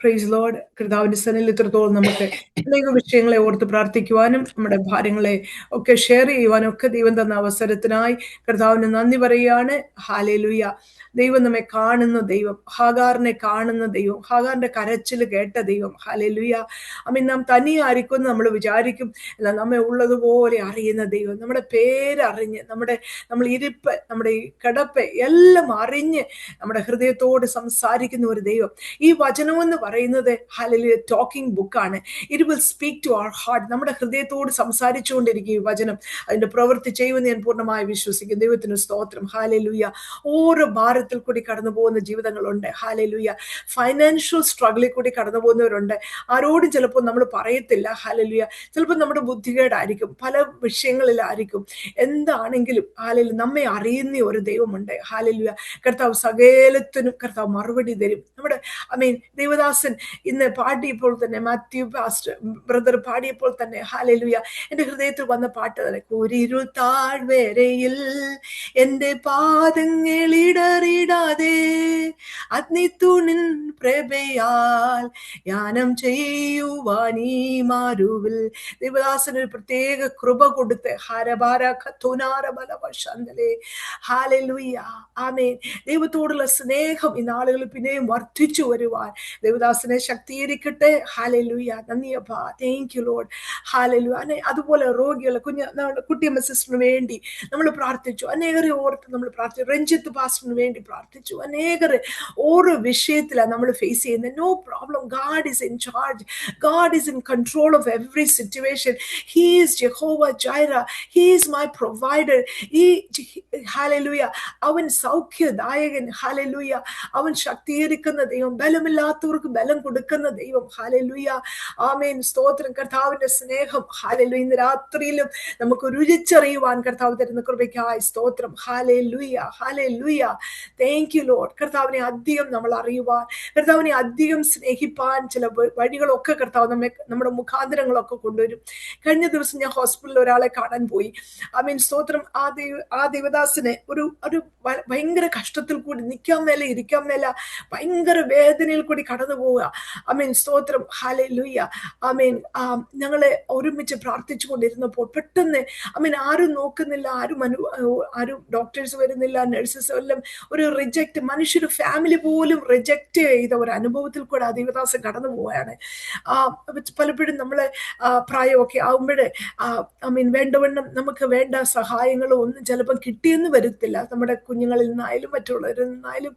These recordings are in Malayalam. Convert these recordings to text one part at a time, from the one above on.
Praise Lord. കർത്താവിന്റെ സന്നിധിയിൽ ഇത്രത്തോളം നമുക്ക് അനേക വിഷയങ്ങളെ ഓർത്ത് പ്രാർത്ഥിക്കുവാനും നമ്മുടെ ഭാരങ്ങളെ ഒക്കെ ഷെയർ ചെയ്യുവാനും ഒക്കെ ദൈവം തന്ന അവസരത്തിനായി കർത്താവിന് നന്ദി പറയുകയാണ്. ഹാലേലൂയ. ദൈവം നമ്മെ കാണുന്ന ദൈവം, ഹാഗാറിനെ കാണുന്ന ദൈവം, ഹാഗാറിന്റെ കരച്ചിൽ കേട്ട ദൈവം. ഹാലേലൂയ. അമ്മ നാം തനിയായിരിക്കും നമ്മൾ വിചാരിക്കും, അല്ല നമ്മെ ഉള്ളതുപോലെ അറിയുന്ന ദൈവം, നമ്മുടെ പേരറിഞ്ഞ്, നമ്മൾ ഇരിപ്പ്, നമ്മുടെ ഈ കിടപ്പ് എല്ലാം അറിഞ്ഞ് നമ്മുടെ ഹൃദയത്തോട് സംസാരിക്കുന്ന ഒരു ദൈവം. ഈ വചനമെന്ന് പറയുന്നത് ഹല്ലേലൂയ ടോക്കിംഗ് ബുക്കാണ്. It will speak to our heart. നമ്മുടെ ഹൃദയത്തോട് സംസാരിച്ചുകൊണ്ടിരിക്കും ഈ വചനം. അതിന്റെ പ്രവൃത്തി ചെയ്യുമെന്ന് ഞാൻ പൂർണ്ണമായി വിശ്വസിക്കും. ദൈവത്തിന് സ്തോത്രം. ഹല്ലേലൂയ. ഓരോ ഭാരത്തിൽ കൂടി കടന്നു പോകുന്ന ജീവിതങ്ങളുണ്ട്. ഹല്ലേലൂയ. ഫൈനാൻഷ്യൽ സ്ട്രഗിളിൽ കൂടി കടന്നു പോകുന്നവരുണ്ട്. ആരോടും ചിലപ്പോൾ നമ്മൾ പറയത്തില്ല. ഹല്ലേലൂയ. ചിലപ്പോൾ നമ്മുടെ ബുദ്ധികേടായിരിക്കും, പല വിഷയങ്ങളിലായിരിക്കും. എന്താണെങ്കിലും ഹല്ലേലൂയ നമ്മെ അറിയുന്ന ഒരു ദൈവമുണ്ട്. ഹല്ലേലൂയ. കർത്താവ് സകലത്തിനും കർത്താവ് മറുപടി തരും. നമ്മുടെ ദേവദാസൻ ഇന്ന് പാടിയപ്പോൾ തന്നെ, മാത്യു പാസ്റ്റർ ബ്രദർ പാടിയപ്പോൾ തന്നെ ഹല്ലേലൂയ എന്റെ ഹൃദയത്തിൽ വന്ന പാട്ട് തന്നെ, കുരിരുൾ താഴ്വരയിൽ എന്റെ പാദങ്ങളിടറിടാതെ അഗ്നിത്തൂണിൻ പ്രഭയാൽ യാനം ചെയ്യുവാൻ ഈ മാരുവിൽ. ദേവദാസന് ഒരു പ്രത്യേക കൃപ കൊടുത്ത് ഹരഭാര ഖത്തുനാര ബലവശന്തലേ. ഹല്ലേലൂയ. ആമേൻ. ദൈവത്തോടുള്ള സ്നേഹം ഈ നാളുകളിൽ പിന്നെയും വർദ്ധിച്ചു വരുവാൻ ദേവദാസനെ ശക്തീകരിക്കട്ടെ. ഹല്ലേലൂയ. നന്ദിയപ്പാ. Thank you Lord. ഹല്ലേലൂയ. അതുപോലെ രോഗികളെ കുട്ടിയമ്മ സിസ്റ്ററിന് വേണ്ടി നമ്മൾ പ്രാർത്ഥിച്ചു. അനേകരെ ഓർത്ത് നമ്മൾ പ്രാർത്ഥിച്ചു. രഞ്ജിത്ത് പാസ്റ്ററിന് വേണ്ടി പ്രാർത്ഥിച്ചു. അനേകരെ ഓരോ വിഷയത്തിലാണ് നമ്മൾ ഫേസ് ചെയ്യുന്നത്. No problem. God is in charge. God is in control of every situation. He is Jehovah Jireh. He is my provider. Hallelujah. അവൻ സൗഖ്യദായകൻ. ഹല്ലേലൂയ. അവൻ ശക്തീകരിക്കുന്ന ദൈവം, ബലമില്ലാത്തവർക്ക് ബലം കൊടുക്കുന്ന ദൈവം. ഹല്ലേലൂയ. ആമേൻ. സ്തോത്രം. കർത്താവിന്റെ സ്നേഹം ഹല്ലേലൂയ ഇന്ന് രാത്രിയിലും നമുക്ക് രുചിച്ചറിയുവാൻ കർത്താവ് തരുന്ന കൃപയ്ക്കായി സ്തോത്രം. Hallelujah. Hallelujah. Thank you Lord. കർത്താവിനെ അധികം നമ്മൾ അറിയുവാൻ, കർത്താവിനെ അധികം സ്നേഹിപ്പാൻ ചില വഴികളൊക്കെ കർത്താവ് നമ്മുടെ മുഖാന്തരങ്ങളൊക്കെ കൊണ്ടുവരും. കഴിഞ്ഞ ദിവസം ഞാൻ ഹോസ്പിറ്റലിൽ ഒരാളെ കാണാൻ പോയി. സ്തോത്രം. ആ ദേവദാസിനെ ഒരു ഭയങ്കര കഷ്ടത്തിൽ കൂടി, നിൽക്കാൻ മേല ഇരിക്കാൻ മേല, ഭയങ്കര വേദനയിൽ കൂടി കടന്നു പോവുക. സ്തോത്രം. ഹല്ലേലൂയ. ഞങ്ങളെ ഒരുമിച്ച് പ്രാർത്ഥിച്ചു കൊണ്ടിരുന്നപ്പോൾ പെട്ടെന്ന് ആരും നോക്കുന്നില്ല, ആരും ഡോക്ടേഴ്സ് വരുന്നില്ല, നഴ്സസ് എല്ലാം ഒരു റിജക്റ്റ്, മനുഷ്യർ ഫാമിലി പോലും റിജക്റ്റ് ചെയ്ത ഒരു അനുഭവത്തിൽ കൂടെ ആ ദേവദാസൻ കടന്നു പോവുകയാണ്. പലപ്പോഴും നമ്മളെ പ്രായമൊക്കെ ആകുമ്പോഴേ വേണ്ടവണ്ണം നമുക്ക് വേണ്ട സഹായങ്ങളോ ഒന്നും ചിലപ്പം കിട്ടിയെന്ന് വരത്തില്ല. നമ്മുടെ കുഞ്ഞുങ്ങളിൽ നിന്നായാലും മറ്റുള്ളവരിൽ നിന്നായാലും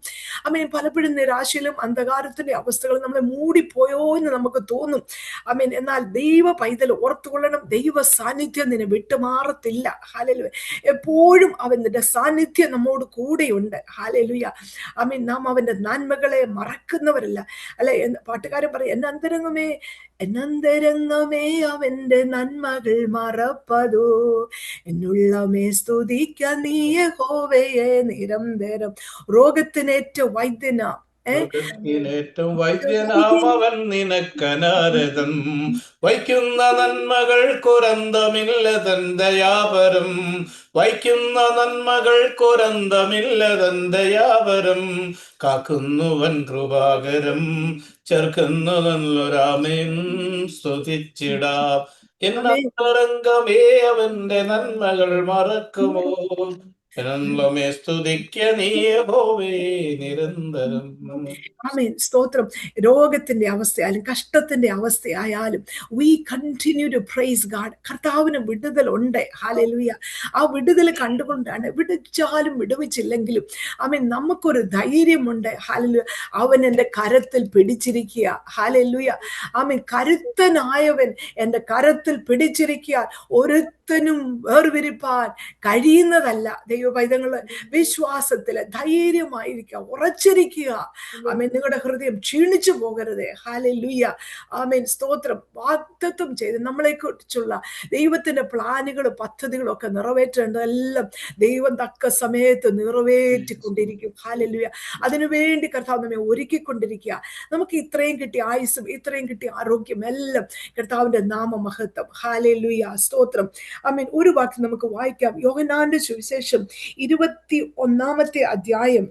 പലപ്പോഴും നിരാശയിലും അന്ധകാരത്തിന്റെ അവസ്ഥകൾ നമ്മളെ മൂടിപ്പോയോ എന്ന് നമുക്ക് തോന്നും. എന്നാൽ ദൈവ പൈതൽ ഓർത്തുകൊള്ളണം, ദൈവ സാന്നിധ്യം നിന്നെ വിട്ടുമാറത്തില്ല. ഹല്ലേലൂയ. എപ്പോഴും അവന്റെ സാന്നിധ്യം നമ്മോട് കൂടെയുണ്ട്. ഹല്ലേലൂയ. നാം അവന്റെ നന്മകളെ മറക്കുന്നവരല്ല. അല്ലെ, പാട്ടുകാരൻ പറയും, എന്നന്തരംഗമേ അവന്റെ നന്മകൾ മറപ്പതോ, എന്നുള്ളമേ സ്തുതിക്ക നീ യഹോവയെ നിരന്തരം. രോഗത്തിനേറ്റ വൈദ്യന ഏറ്റവും വൈദ്യനാമവൻ നിനക്കനാരതം, വയ്ക്കുന്ന നന്മകൾ കുരന്തമില്ല തന്തയാപരം, വയ്ക്കുന്ന നന്മകൾ കുരന്തമില്ല തന്തയാപരം, കാക്കുന്നവൻ കൃപാകരം, ചേർക്കുന്നു നല്ലൊരാമേൻ സ്തുതിച്ചിടാം. എന്നന്തരംഗമേ അവന്റെ നന്മകൾ മറക്കുമോ, എന്നമേ സ്തുതിക്ക നീ യഹോവേ നിരന്തരം. സ്തോത്രം. രോഗത്തിന്റെ അവസ്ഥയായാലും കഷ്ടത്തിന്റെ അവസ്ഥയായാലും we continue to praise God. കർത്താവിന് വിടുതലുണ്ട്. ഹല്ലേലൂയ. ആ വിടുതൽ കണ്ടുകൊണ്ടാണ്, വിടുവിച്ചാലും വിടുവിച്ചില്ലെങ്കിലും നമുക്കൊരു ധൈര്യമുണ്ട്. ഹല്ലേലൂയ. അവൻ എൻ്റെ കരത്തിൽ പിടിച്ചിരിക്കുക. ഹല്ലേലൂയ. കരുത്തനായവൻ എൻ്റെ കരത്തിൽ പിടിച്ചിരിക്കുക. ഒരുത്തനും വേർതിരിപ്പാൻ കഴിയുന്നതല്ല. ദൈവപൈതങ്ങള് വിശ്വാസത്തില് ധൈര്യമായിരിക്കുക, ഉറച്ചിരിക്കുക. നിങ്ങളുടെ ഹൃദയം ക്ഷീണിച്ചു പോകരുത്. ഹല്ലേലൂയ. സ്തോത്രം. വാഗ്ദത്തം ചെയ്ത് നമ്മളെ കുറിച്ചുള്ള ദൈവത്തിന്റെ പ്ലാനുകളും പദ്ധതികളും ഒക്കെ നിറവേറ്റേണ്ടതെല്ലാം ദൈവം തക്ക സമയത്ത് നിറവേറ്റിക്കൊണ്ടിരിക്കും. ഹല്ലേലൂയ. അതിനുവേണ്ടി കർത്താവ് നമ്മെ ഒരുക്കിക്കൊണ്ടിരിക്കുക. നമുക്ക് ഇത്രയും കിട്ടിയ ആയുസ്സും ഇത്രയും കിട്ടിയ ആരോഗ്യം എല്ലാം കർത്താവിന്റെ നാമമഹത്വം. ഹല്ലേലൂയ. സ്തോത്രം. ഒരു വാക്ക് നമുക്ക് വായിക്കാം. യോഹന്നാന്റെ സുവിശേഷം 21 അധ്യായം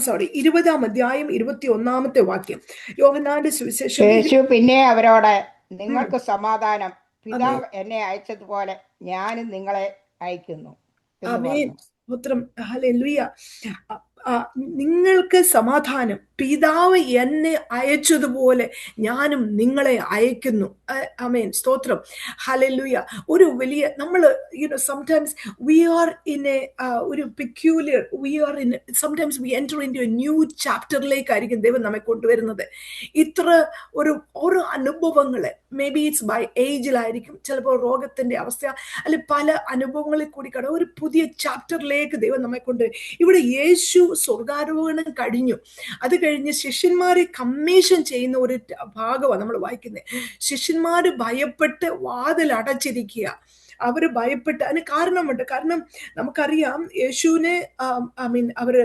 സോറി, 20-ാം അധ്യായം 21-ാമത്തെ വാക്യം, യോഹന്നാന്റെ സുവിശേഷം. യേശു പിന്നെ അവരോട്, നിങ്ങൾക്ക് സമാധാനം, പിതാവ് എന്നെ അയച്ചതുപോലെ ഞാനും നിങ്ങളെ അയക്കുന്നു എന്ന് പറഞ്ഞു. സ്തോത്രം, ഹല്ലേലൂയ. നിങ്ങൾക്ക് സമാധാനം, പിതാവ് എന്നെ അയച്ചതുപോലെ ഞാനും നിങ്ങളെ അയക്കുന്നു. ആമേൻ, സ്തോത്രം, ഹല്ലേലൂയ. ഒരു വലിയ നമ്മൾ sometimes we are in a ഒരു peculiar, sometimes we enter in to a new ചാപ്റ്ററിലേക്കായിരിക്കും ദൈവം നമ്മെ കൊണ്ടുവരുന്നത്. ഇത്ര ഓരോ അനുഭവങ്ങള്, മേ ബി ഇറ്റ്സ് ബൈ ഏജിലായിരിക്കും, ചിലപ്പോൾ രോഗത്തിന്റെ അവസ്ഥ, അല്ലെ പല അനുഭവങ്ങളിൽ കൂടി ഒരു പുതിയ ചാപ്റ്ററിലേക്ക് ദൈവം നമ്മെ കൊണ്ട്. ഇവിടെ യേശു സ്വർഗാരോഹണം കഴിഞ്ഞു, അത് കഴിഞ്ഞ് ശിഷ്യന്മാരെ കമ്മീഷൻ ചെയ്യുന്ന ഒരു ഭാഗമാണ് നമ്മൾ വായിക്കുന്നത്. ശിഷ്യന്മാര് ഭയപ്പെട്ട് വാതിൽ അടച്ചിരിക്കുക. അവര് ഭയപ്പെട്ട്, അതിന് കാരണമുണ്ട്. കാരണം നമുക്കറിയാം, യേശുവിനെ അവര്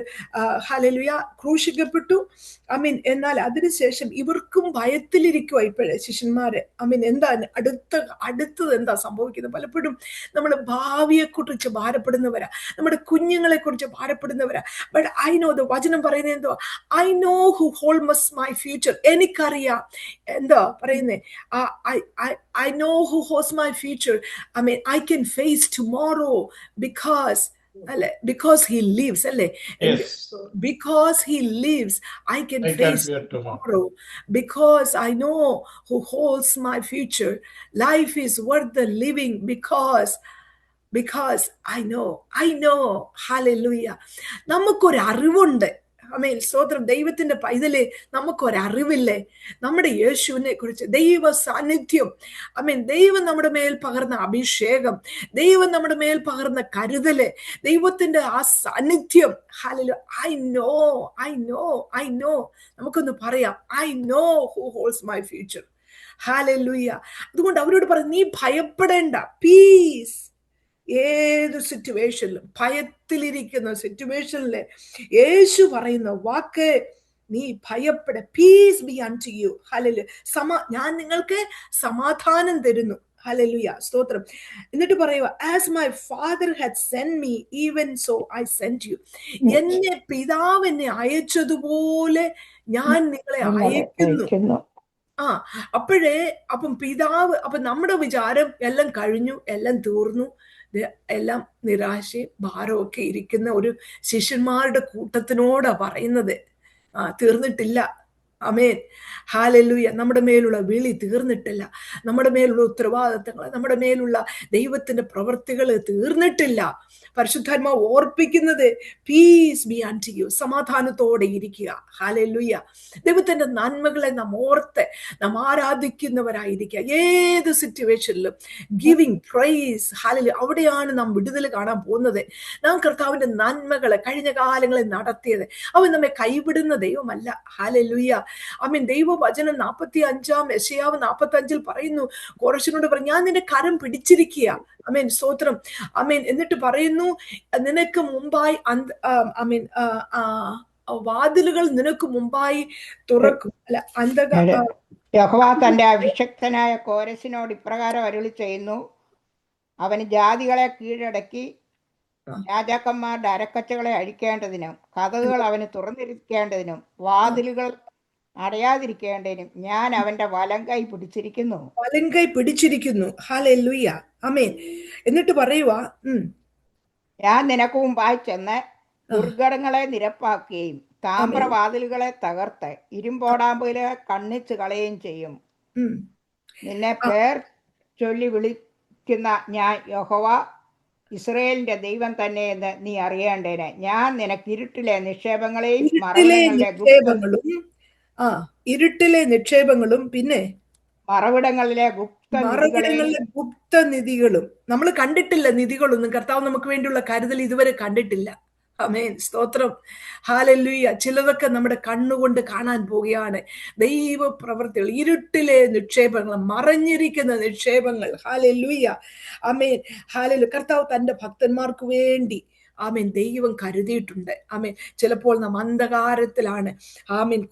ഹല്ലേലൂയ ക്രൂശിക്കപ്പെട്ടു. എന്നാൽ അതിനുശേഷം ഇവർക്കും ഭയത്തിലിരിക്കുക ഇപ്പോഴേ ശിഷ്യന്മാര്. എന്താണ് അടുത്തത് എന്താ സംഭവിക്കുന്നത്? പലപ്പോഴും നമ്മൾ ഭാവിയെ കുറിച്ച് ഭാരപ്പെടുന്നവരാ, നമ്മുടെ കുഞ്ഞുങ്ങളെ കുറിച്ച് ഭാരപ്പെടുന്നവരാ. ബട്ട് ഐ നോ, വചനം പറയുന്നത് എന്തോ, I know who holds my future. എനിക്കറിയാം, എന്താ പറയുന്നേ, I know who holds my future. I can face tomorrow because he lives. Yes. Because he lives, I can face tomorrow. Because I know who holds my future. Life is worth the living because I know. Hallelujah. നമുക്കൊരു അറിവുണ്ട്. സ്തോത്രം, ദൈവത്തിന്റെ പൈതലേ, നമുക്കൊരറിവില്ലേ നമ്മുടെ യേശുവിനെ കുറിച്ച്? ദൈവ സാന്നിധ്യം, ദൈവം നമ്മുടെ മേൽ പകർന്ന അഭിഷേകം, ദൈവം നമ്മുടെ മേൽ പകർന്ന കരുതല്, ദൈവത്തിന്റെ ആ സാന്നിധ്യം. ഹല്ലേലൂയ. I know. നമുക്കൊന്ന് പറയാം, I know who holds my future. Hallelujah. അതുകൊണ്ട് അവരോട് പറഞ്ഞു, നീ ഭയപ്പെടേണ്ട. പീസ്. ഏത് സിറ്റുവേഷനിലും, ഭയത്തിലിരിക്കുന്ന സിറ്റുവേഷനില് യേശു പറയുന്ന വാക്ക്, നീ ഭയപ്പെട. Peace be unto you. Hallelujah. ഞാൻ നിങ്ങൾക്ക് സമാധാനം തരുന്നു. ഹല്ലേലൂയ, സ്തോത്രം. എന്നിട്ട് പറയുക, as my father had send me, even so I send you. എന്നെ പിതാവ് എന്നെ അയച്ചതുപോലെ ഞാൻ നിങ്ങളെ അയക്കുന്നു. അപ്പം പിതാവ്, നമ്മുടെ വിചാരം എല്ലാം കഴിഞ്ഞു, എല്ലാം തീർന്നു, എല്ലാം നിരാശയും ഭാരവും ഒക്കെ ഇരിക്കുന്ന ഒരു ശിഷ്യന്മാരുടെ കൂട്ടത്തിനോടാ പറയുന്നത്. തീർന്നിട്ടില്ല. ആമേൻ, ഹല്ലേലൂയ. നമ്മുടെ മേലുള്ള വിളി തീർന്നിട്ടില്ല, നമ്മുടെ മേലുള്ള ഉത്തരവാദിത്തങ്ങൾ, നമ്മുടെ മേലുള്ള ദൈവത്തിന്റെ പ്രവൃത്തികൾ തീർന്നിട്ടില്ല. പരിശുദ്ധാത്മാവ് ഓർപ്പിക്കുന്നത്, പീസ് ബി അൺടു യു, സമാധാനത്തോടെ ഇരിക്കുക. ഹല്ലേലൂയ. ദൈവത്തിന്റെ നന്മകളെ നാം ഓർത്ത് നാം ആരാധിക്കുന്നവരായിരിക്കുക. ഏത് സിറ്റുവേഷനിലും ഗിവിംഗ് പ്രൈസ്. ഹല്ലേലൂയ. അവിടെയാണ് നാം വിടുതൽ കാണാൻ പോകുന്നത്. നാം കർത്താവിന്റെ നന്മകളെ, കഴിഞ്ഞ കാലങ്ങളിൽ നടത്തിയത്, അവൻ നമ്മെ കൈവിടുന്ന ദൈവമല്ല. ഹല്ലേലൂയ. ദൈവവചനം 45-ാം യെശയ്യാവ് 45-ൽ പറയുന്നു, കോരശിനോട് പറഞ്ഞു, ഞാൻ നിന്റെ കരം പിടിച്ചിരിക്കുക. സ്തോത്രം. എന്നിട്ട് പറയുന്നു, നിനക്ക് മുമ്പായി വാതിലുകൾ നിനക്ക് മുമ്പായി തുറക്കും. യഹോവ തന്റെ അഭിഷക്തനായ കോരശിനോട് ഇപ്രകാരം അരുളി ചെയ്യുന്നു, അവന് ജാതികളെ കീഴടക്കി രാജാക്കന്മാരുടെ അരക്കച്ചകളെ അഴിക്കേണ്ടതിനും കതകുകൾ അവന് തുറന്നിരിക്കേണ്ടതിനും വാതിലുകൾ അടയാതിരിക്കേണ്ടതിനും ഞാൻ അവന്റെ വലങ്കൈ പിടിച്ചിരിക്കുന്നു. ഹല്ലേലൂയ. ആമേൻ. എന്നിട്ട് പറയുക, ഞാൻ നിനക്ക് മുമ്പായി ചെന്ന് ദുർഘടങ്ങളെ നിരപ്പാക്കുകയും താമ്രവാതിലുകളെ തകർത്ത് ഇരുമ്പോടാമ്പുകളെ കണ്ണിച്ച് കളയുകയും ചെയ്യും. നിന്നെ പേർ ചൊല്ലി വിളിക്കുന്ന ഞാൻ യഹോവ ഇസ്രായേലിന്റെ ദൈവം തന്നെ എന്ന് നീ അറിയേണ്ടേനെ. ഞാൻ നിനക്ക് ഇരുട്ടിലെ നിക്ഷേപങ്ങളെയും ഇരുട്ടിലെ നിക്ഷേപങ്ങളും പിന്നെ മറവിടങ്ങളിലെ ഗുപ്തനിധികളും. നമ്മൾ കണ്ടിട്ടില്ല നിധികളൊന്നും. കർത്താവ് നമുക്ക് വേണ്ടിയുള്ള കരുതൽ ഇതുവരെ കണ്ടിട്ടില്ല. ആമേൻ, സ്തോത്രം. ഹല്ലേലൂയ. ചിലതൊക്കെ നമ്മുടെ കണ്ണുകൊണ്ട് കാണാൻ പോവുകയാണ്. ദൈവ പ്രവൃത്തികൾ, ഇരുട്ടിലെ നിക്ഷേപങ്ങൾ, മറഞ്ഞിരിക്കുന്ന നിക്ഷേപങ്ങൾ. ഹല്ലേലൂയ. ആമേൻ, ഹല്ലേലൂയ. കർത്താവ് തന്റെ ഭക്തന്മാർക്ക് വേണ്ടി ദൈവം കരുതിയിട്ടുണ്ട്. ചിലപ്പോൾ നാം അന്ധകാരത്തിലാണ്,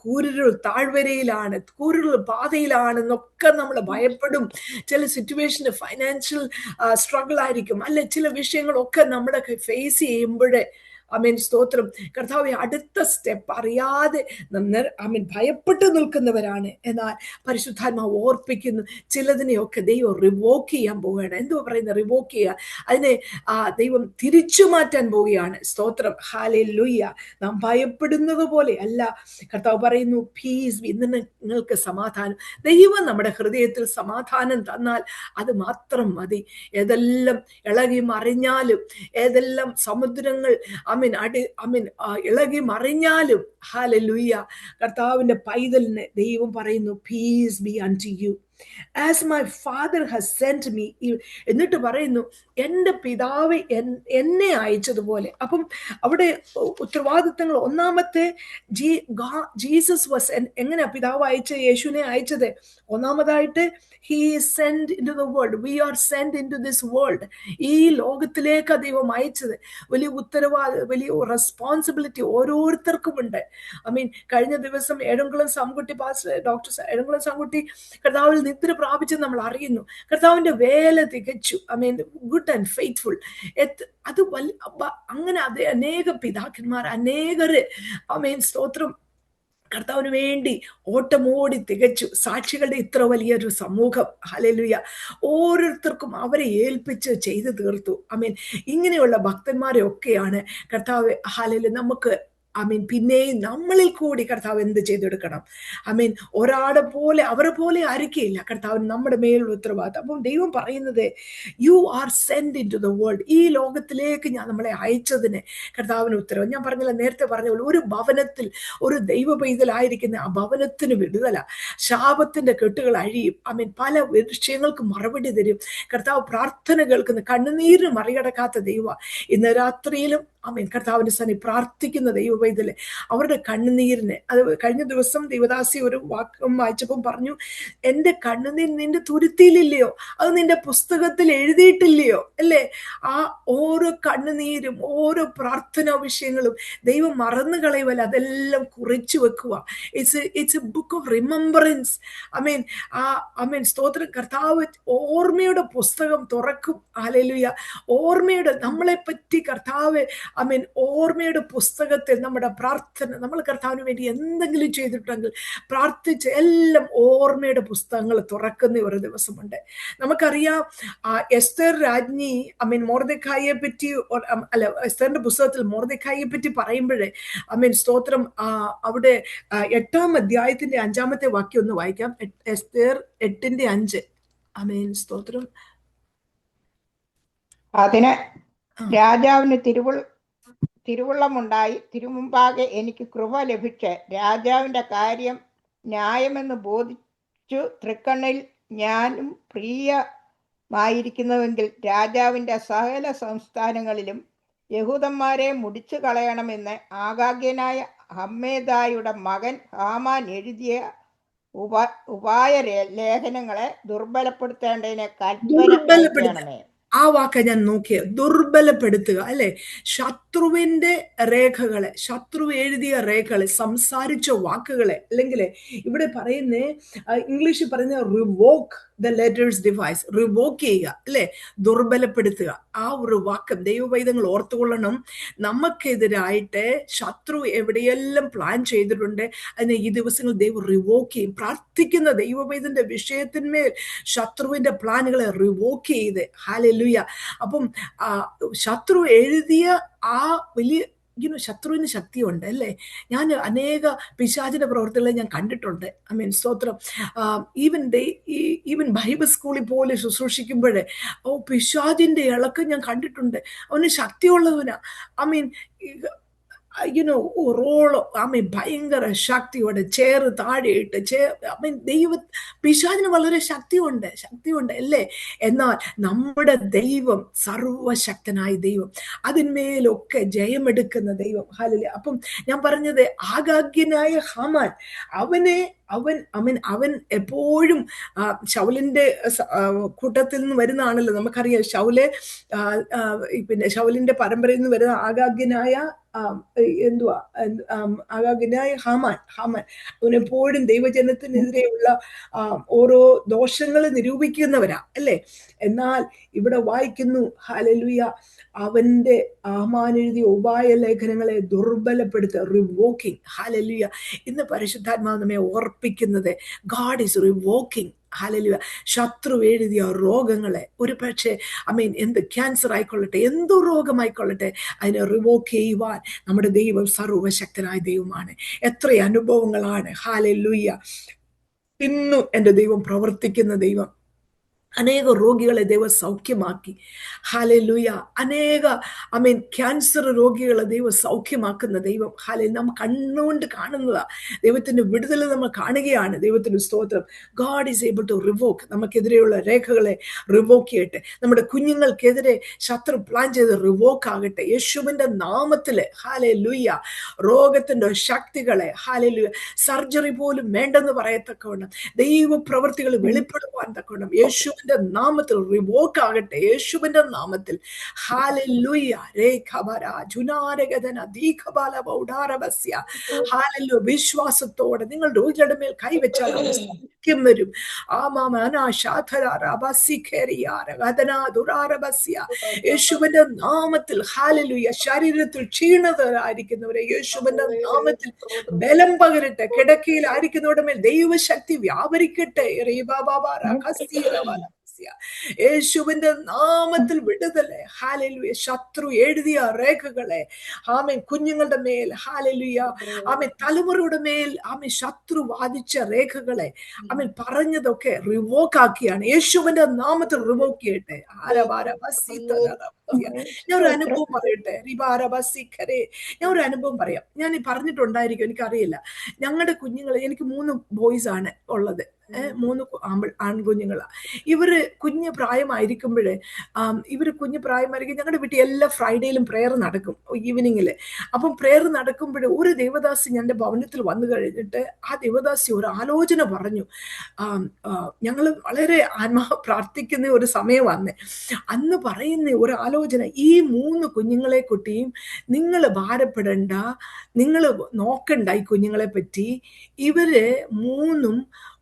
കൂരിരുൾ താഴ്വരയിലാണ്, കൂരിരുൾ പാതയിലാണെന്നൊക്കെ നമ്മൾ ഭയപ്പെടും. ചില സിറ്റുവേഷന് ഫൈനാൻഷ്യൽ സ്ട്രഗിൾ ആയിരിക്കും, അല്ലെ ചില വിഷയങ്ങളൊക്കെ നമ്മുടെ ഫേസ് ചെയ്യുമ്പോഴേ സ്തോത്രം കർത്താവെ, അടുത്ത സ്റ്റെപ്പ് അറിയാതെ ഭയപ്പെട്ട് നിൽക്കുന്നവരാണ്. എന്നാൽ പരിശുദ്ധാത്മാവ് ഓർപ്പിക്കുന്നു, ചിലതിനെയൊക്കെ ദൈവം റിവോക്ക് ചെയ്യാൻ പോവുകയാണ്. എന്തുവാ പറയുന്നത്? റിവോക്ക് ചെയ്യുക, അതിനെ ദൈവം തിരിച്ചു മാറ്റാൻ പോവുകയാണ്. സ്തോത്രം, ഹല്ലേലൂയ. നാം ഭയപ്പെടുന്നത് പോലെ അല്ല. കർത്താവ് പറയുന്നു, പീസ്, ഇന്ന് നിങ്ങൾക്ക് സമാധാനം. ദൈവം നമ്മുടെ ഹൃദയത്തിൽ സമാധാനം തന്നാൽ അത് മാത്രം മതി. ഏതെല്ലാം ഇളകി മറിഞ്ഞാലും, ഏതെല്ലാം സമുദ്രങ്ങൾ ഇളകി മറിഞ്ഞാലും, ഹല്ലേലൂയ, കർത്താവിന്റെ പൈതലിന് ദൈവം പറയുന്നു, peace be unto you as my father has sent me. എന്നിട്ട് പറയുന്നു, എൻ്റെ പിതാവ് എന്നെ അയച്ചതുപോലെ. അപ്പം അവിടെ ഉത്തരവാദിത്തങ്ങൾ, ഒന്നാമത്തെ ജീസസ് വാസ്, എങ്ങനെയാ പിതാവ് അയച്ചത്, യേശുവിനെ അയച്ചത്? ഒന്നാമതായിട്ട് he is sent into the world. We are sent into this world. ഈ ലോകത്തിലേക്ക് ദൈവം അയച്ചത്. വലിയ വലിയ റെസ്പോൺസിബിലിറ്റി ഓരോരുത്തർക്കും ഉണ്ട്. കഴിഞ്ഞ ദിവസം ഏഴംകുളം സാംകുട്ടി പാസ്റ്റർ, ഡോക്ടർ ഏഴംകുളം സാംകുട്ടി കർത്താവിൽ നിദ്ര പ്രാപിച്ച് നമ്മൾ അറിയുന്നു. കർത്താവിന്റെ വേല തികച്ചു. Good and faithful. അത് അങ്ങനെ അനേക പിതാക്കന്മാർ, അനേകര് സ്തോത്രം കർത്താവിന് വേണ്ടി ഓട്ടമോടി തികച്ചു. സാക്ഷികളുടെ ഇത്ര വലിയൊരു സമൂഹം, ഹല്ലേലൂയ, ഓരോരുത്തർക്കും അവരെ ഏൽപ്പിച്ച് ചെയ്തു തീർത്തു. ഇങ്ങനെയുള്ള ഭക്തന്മാരെ ഒക്കെയാണ് കർത്താവ്, ഹല്ലേലൂയ, നമുക്ക് പിന്നെയും നമ്മളിൽ കൂടി കർത്താവ് എന്ത് ചെയ്തെടുക്കണം? ഒരാളെ പോലെ, അവരെ പോലെ ആയിരിക്കില്ല കർത്താവിന് നമ്മുടെ മേലുള്ള ഉത്തരവാദിത്തം. അപ്പം ദൈവം പറയുന്നത്, you are send in to the world. ഈ ലോകത്തിലേക്ക് ഞാൻ നമ്മളെ അയച്ചതിന് കർത്താവിന് ഉത്തരവ്. ഞാൻ പറഞ്ഞില്ല, നേരത്തെ പറഞ്ഞ പോലെ, ഒരു ഭവനത്തിൽ ഒരു ദൈവ പൈതലായിരിക്കുന്ന ആ ഭവനത്തിന് വിടുതല, ശാപത്തിന്റെ കെട്ടുകൾ അഴിയും. പല വിഷയങ്ങൾക്ക് മറുപടി തരും കർത്താവ്. പ്രാർത്ഥന കേൾക്കുന്ന, കണ്ണുനീരിന് മറികടക്കാത്ത ദൈവ. ഇന്ന് രാത്രിയിലും കർത്താവിന്റെ സന്നി പ്രാർത്ഥിക്കുന്ന ദൈവ പൈതല്, അവരുടെ കണ്ണുനീരിന്, അത് കഴിഞ്ഞ ദിവസം ദൈവദാസി ഒരു വാക്യം വായിച്ചപ്പം പറഞ്ഞു, എന്റെ കണ്ണുനീർ നിന്റെ തുരുത്തിയിലില്ലയോ, അത് നിന്റെ പുസ്തകത്തിൽ എഴുതിയിട്ടില്ലയോ, അല്ലേ? ആ ഓരോ കണ്ണുനീരും, ഓരോ പ്രാർത്ഥനാ വിഷയങ്ങളും ദൈവം മറന്നു കളയുവല്ല, അതെല്ലാം കുറിച്ചു വെക്കുക. It's A book of remembrance. സ്തോത്രം, കർത്താവ് ഓർമ്മയുടെ പുസ്തകം തുറക്കും. ഹല്ലേലൂയ. ഓർമ്മയുടെ, നമ്മളെ പറ്റി കർത്താവ് ഓർമ്മയുടെ പുസ്തകത്തിൽ നമ്മുടെ പ്രാർത്ഥന, നമ്മൾ കർത്താവിന് വേണ്ടി എന്തെങ്കിലും ചെയ്തിട്ടുണ്ടെങ്കിൽ പ്രാർത്ഥിച്ച് എല്ലാം ഓർമ്മയുടെ പുസ്തകങ്ങൾ തുറക്കുന്ന ഒരു ദിവസമുണ്ട്. നമുക്കറിയാം, എസ്തർ രാജ്ഞി മൊർദെഖായിയെ പറ്റി, അല്ല, എസ്തറിന്റെ പുസ്തകത്തിൽ മൊർദെഖായിയെ പറ്റി പറയുമ്പോഴേ സ്തോത്രം, അവിടെ 8-ാം അധ്യായത്തിന്റെ 5-ാമത്തെ വാക്യം ഒന്ന് വായിക്കാം. എസ്തർ 8:5. സ്തോത്രം. അതിന് രാജാവിന് തിരുവുള്ളമുണ്ടായി, തിരുമുമ്പാകെ എനിക്ക് കൃപ ലഭിച്ച് രാജാവിന്റെ കാര്യം ന്യായമെന്ന് ബോധിച്ചു തൃക്കണ്ണിൽ ഞാനും പ്രിയമായിരിക്കുന്നുവെങ്കിൽ രാജാവിന്റെ സകല സംസ്ഥാനങ്ങളിലും യഹൂദന്മാരെ മുടിച്ചു കളയണമെന്ന് ആഗാഗ്യനായ ഹമ്മേദായുടെ മകൻ ഹാമാൻ എഴുതിയ ഉപായ ലേഖനങ്ങളെ ദുർബലപ്പെടുത്തേണ്ടതിനെ കൽപ്പന. ആ വാക്ക ഞാൻ നോക്കിയ, ദുർബലപ്പെടുത്തുക, അല്ലെ? ശത്രുവിന്റെ രേഖകളെ, ശത്രു എഴുതിയ രേഖകളെ, സംസാരിച്ച വാക്കുകളെ, അല്ലെങ്കിൽ ഇവിടെ പറയുന്നേ, ഇംഗ്ലീഷിൽ പറയുന്ന revoke the letters device, revoke ചെയ്യുക, അല്ലെ? ദുർബലപ്പെടുത്തുക. ആ ഒരു വാക്കം ദൈവവൈദ്യങ്ങൾ ഓർത്തുകൊള്ളണം. നമുക്കെതിരായിട്ട് ശത്രു എവിടെയെല്ലാം പ്ലാൻ ചെയ്തിട്ടുണ്ട്, അതിനെ ഈ ദിവസങ്ങൾ ദൈവം റിവോക്ക് ചെയ്യും. പ്രാർത്ഥിക്കുന്ന ദൈവവൈദ്യന്റെ വിഷയത്തിന്മേൽ ശത്രുവിന്റെ പ്ലാനുകളെ റിവോക്ക് ചെയ്ത്, ഹല്ലേലൂയ. അപ്പം ശത്രു എഴുതിയ ആ വലിയ, ശത്രുവിന് ശക്തിയുണ്ട്, അല്ലേ? ഞാൻ അനേക പിശാചിന്റെ പ്രവർത്തികളെ ഞാൻ കണ്ടിട്ടുണ്ട്. സ്തോത്രം. ഈവൻ ബൈബിൾ സ്കൂളിൽ പോലെ ശുശ്രൂഷിക്കുമ്പോഴേ പിശാചിന്റെ ഇളക്കം ഞാൻ കണ്ടിട്ടുണ്ട്. അവന് ശക്തിയുള്ളവനാ. റോളോ ഭയങ്കര ശക്തിയോടെ ചേറ് താഴെയിട്ട് പിശാചിന് വളരെ ശക്തിയുണ്ട്, അല്ലേ? എന്നാൽ നമ്മുടെ ദൈവം സർവശക്തനായ ദൈവം, അതിന്മേലൊക്കെ ജയമെടുക്കുന്ന ദൈവം. ഹല്ലേലൂയ. അപ്പം ഞാൻ പറഞ്ഞത്, ആഗാഗ്യനായ ഹാമാൻ, അവൻ എപ്പോഴും ശൗലിന്റെ കൂട്ടത്തിൽ നിന്ന് വരുന്നതാണല്ലോ. നമുക്കറിയാം, ശൗലിന്റെ പരമ്പരയിൽ നിന്ന് വരുന്ന ആഗാഗ്യനായ എന്തുവാ അഗാഗിനായ ഹാമാൻ അവനെപ്പോഴും ദൈവജനത്തിനെതിരെയുള്ള ഓരോ ദോഷങ്ങൾ നിരൂപിക്കുന്നവരാ അല്ലേ. എന്നാൽ ഇവിടെ വായിക്കുന്നു ഹല്ലേലൂയ, അവന്റെ ഹാമാൻ എഴുതിയ ഉപായ ലേഖനങ്ങളെ ദുർബലപ്പെടുത്തുക, റിവോക്കിംഗ്. ഹല്ലേലൂയ, ഇന്ന് പരിശുദ്ധാത്മാവ് നമ്മെ ഓർപ്പിക്കുന്നത് ഗാഡ് ഈസ് റിവോക്കിംഗ്. ഹല്ലേലൂയ, ശത്രു എഴുതിയ രോഗങ്ങളെ, ഒരു പക്ഷേ എന്ത് ക്യാൻസർ ആയിക്കൊള്ളട്ടെ, എന്തു രോഗമായിക്കൊള്ളട്ടെ, അതിനെ റിവോക്ക് ചെയ്യുവാൻ നമ്മുടെ ദൈവം സർവശക്തനായ ദൈവമാണ്. എത്ര അനുഭവങ്ങളാണ്. ഹല്ലേലൂയ, ഇന്നും എൻ്റെ ദൈവം പ്രവർത്തിക്കുന്ന ദൈവം. അനേക രോഗികളെ ദൈവം സൗഖ്യമാക്കി. ഹല്ലേലൂയ, അനേക ക്യാൻസർ രോഗികളെ ദൈവം സൗഖ്യമാക്കുന്ന ദൈവം. നാം കണ്ണുകൊണ്ട് കാണുന്നതാ, ദൈവത്തിന്റെ വിടുതൽ നമ്മൾ കാണുകയാണ്. ദൈവത്തിന് സ്തോത്രം. God is able to revoke. നമുക്കെതിരെയുള്ള രേഖകളെ റിവോക്ക് ചെയ്യട്ടെ. നമ്മുടെ കുഞ്ഞുങ്ങൾക്കെതിരെ ശത്രു പ്ലാൻ ചെയ്ത് റിവോക്ക് ആകട്ടെ യേശുവിന്റെ നാമത്തില്. ഹല്ലേലൂയ, രോഗത്തിന്റെ ശക്തികളെ, ഹല്ലേലൂയ, സർജറി പോലും വേണ്ടെന്ന് പറയത്തക്കവണ്ണം ദൈവപ്രവൃത്തികൾ വെളിപ്പെടുവാൻ തക്കവണ്ണം യേശുവിന്റെ നാമത്തിൽ റിവോക്ക് ആകട്ടെ. യേശുവിന്റെ നാമത്തിൽ. ഹല്ലേലൂയ, രേഖബര ജുനാരഗദന ദീഖബല ബൗഡാരബസ്യ. ഹല്ലേലൂയ, വിശ്വാസത്തോടെ നിങ്ങൾ രോഗികളുടെ മേൽ കൈവച്ചാൽ അവർ സൗഖ്യം വരും. യേശുവിന്റെ നാമത്തിൽ. ഹല്ലേലൂയ, ശരീരത്തിൽ ക്ഷീണതരായിരിക്കുന്നവരെ യേശുവിന്റെ നാമത്തിൽ ബലം പകരട്ടെ. കിടക്കയിലായിരിക്കുന്നവരുടെ മേൽ ദൈവശക്തി വ്യാപരിക്കട്ടെ. യേശുവിന്റെ നാമത്തിൽ വിടുതലെ. ഹല്ലേലൂയ, ശത്രു എഴുതിയ രേഖകളെ കുഞ്ഞുങ്ങളുടെ മേൽ, ഹല്ലേലൂയ, തലമുറയുടെ മേൽ ശത്രു വാദിച്ച രേഖകളെ പറഞ്ഞതൊക്കെ റിവോക്ക് ആക്കിയാണ്. യേശുവിന്റെ നാമത്തിൽ റിവോക്ക് ചെയ്യട്ടെ. ഞാൻ ഒരു അനുഭവം പറയട്ടെ. ഞാൻ ഒരു അനുഭവം പറയാം. ഞാൻ പറഞ്ഞിട്ടുണ്ടായിരിക്കും, എനിക്കറിയില്ല. ഞങ്ങളുടെ കുഞ്ഞുങ്ങളെ, എനിക്ക് 3 ബോയ്സ് ആണ് ഉള്ളത്, 3 ആൺകുഞ്ഞുങ്ങളാ. ഇവര് കുഞ്ഞു പ്രായമായിരിക്കുമ്പോഴേ ഞങ്ങളുടെ വീട്ടിൽ എല്ലാ ഫ്രൈഡേയിലും പ്രെയർ നടക്കും ഈവനിങ്ങില്. അപ്പം പ്രെയർ നടക്കുമ്പോൾ ഒരു ദേവദാസി ഞങ്ങളുടെ ഭവനത്തിൽ വന്നു കഴിഞ്ഞിട്ട് ആ ദേവദാസി ഒരു ആലോചന പറഞ്ഞു. ഞങ്ങൾ വളരെ പ്രാർത്ഥിക്കുന്ന ഒരു സമയമാണ്. അന്ന് പറയുന്ന ഒരു ആലോചന, ഈ 3 കുഞ്ഞുങ്ങളെ കുട്ടിയും നിങ്ങൾ ഭാരപ്പെടണ്ട, നിങ്ങൾ നോക്കണ്ട ഈ കുഞ്ഞുങ്ങളെ പറ്റി. ഇവര് 3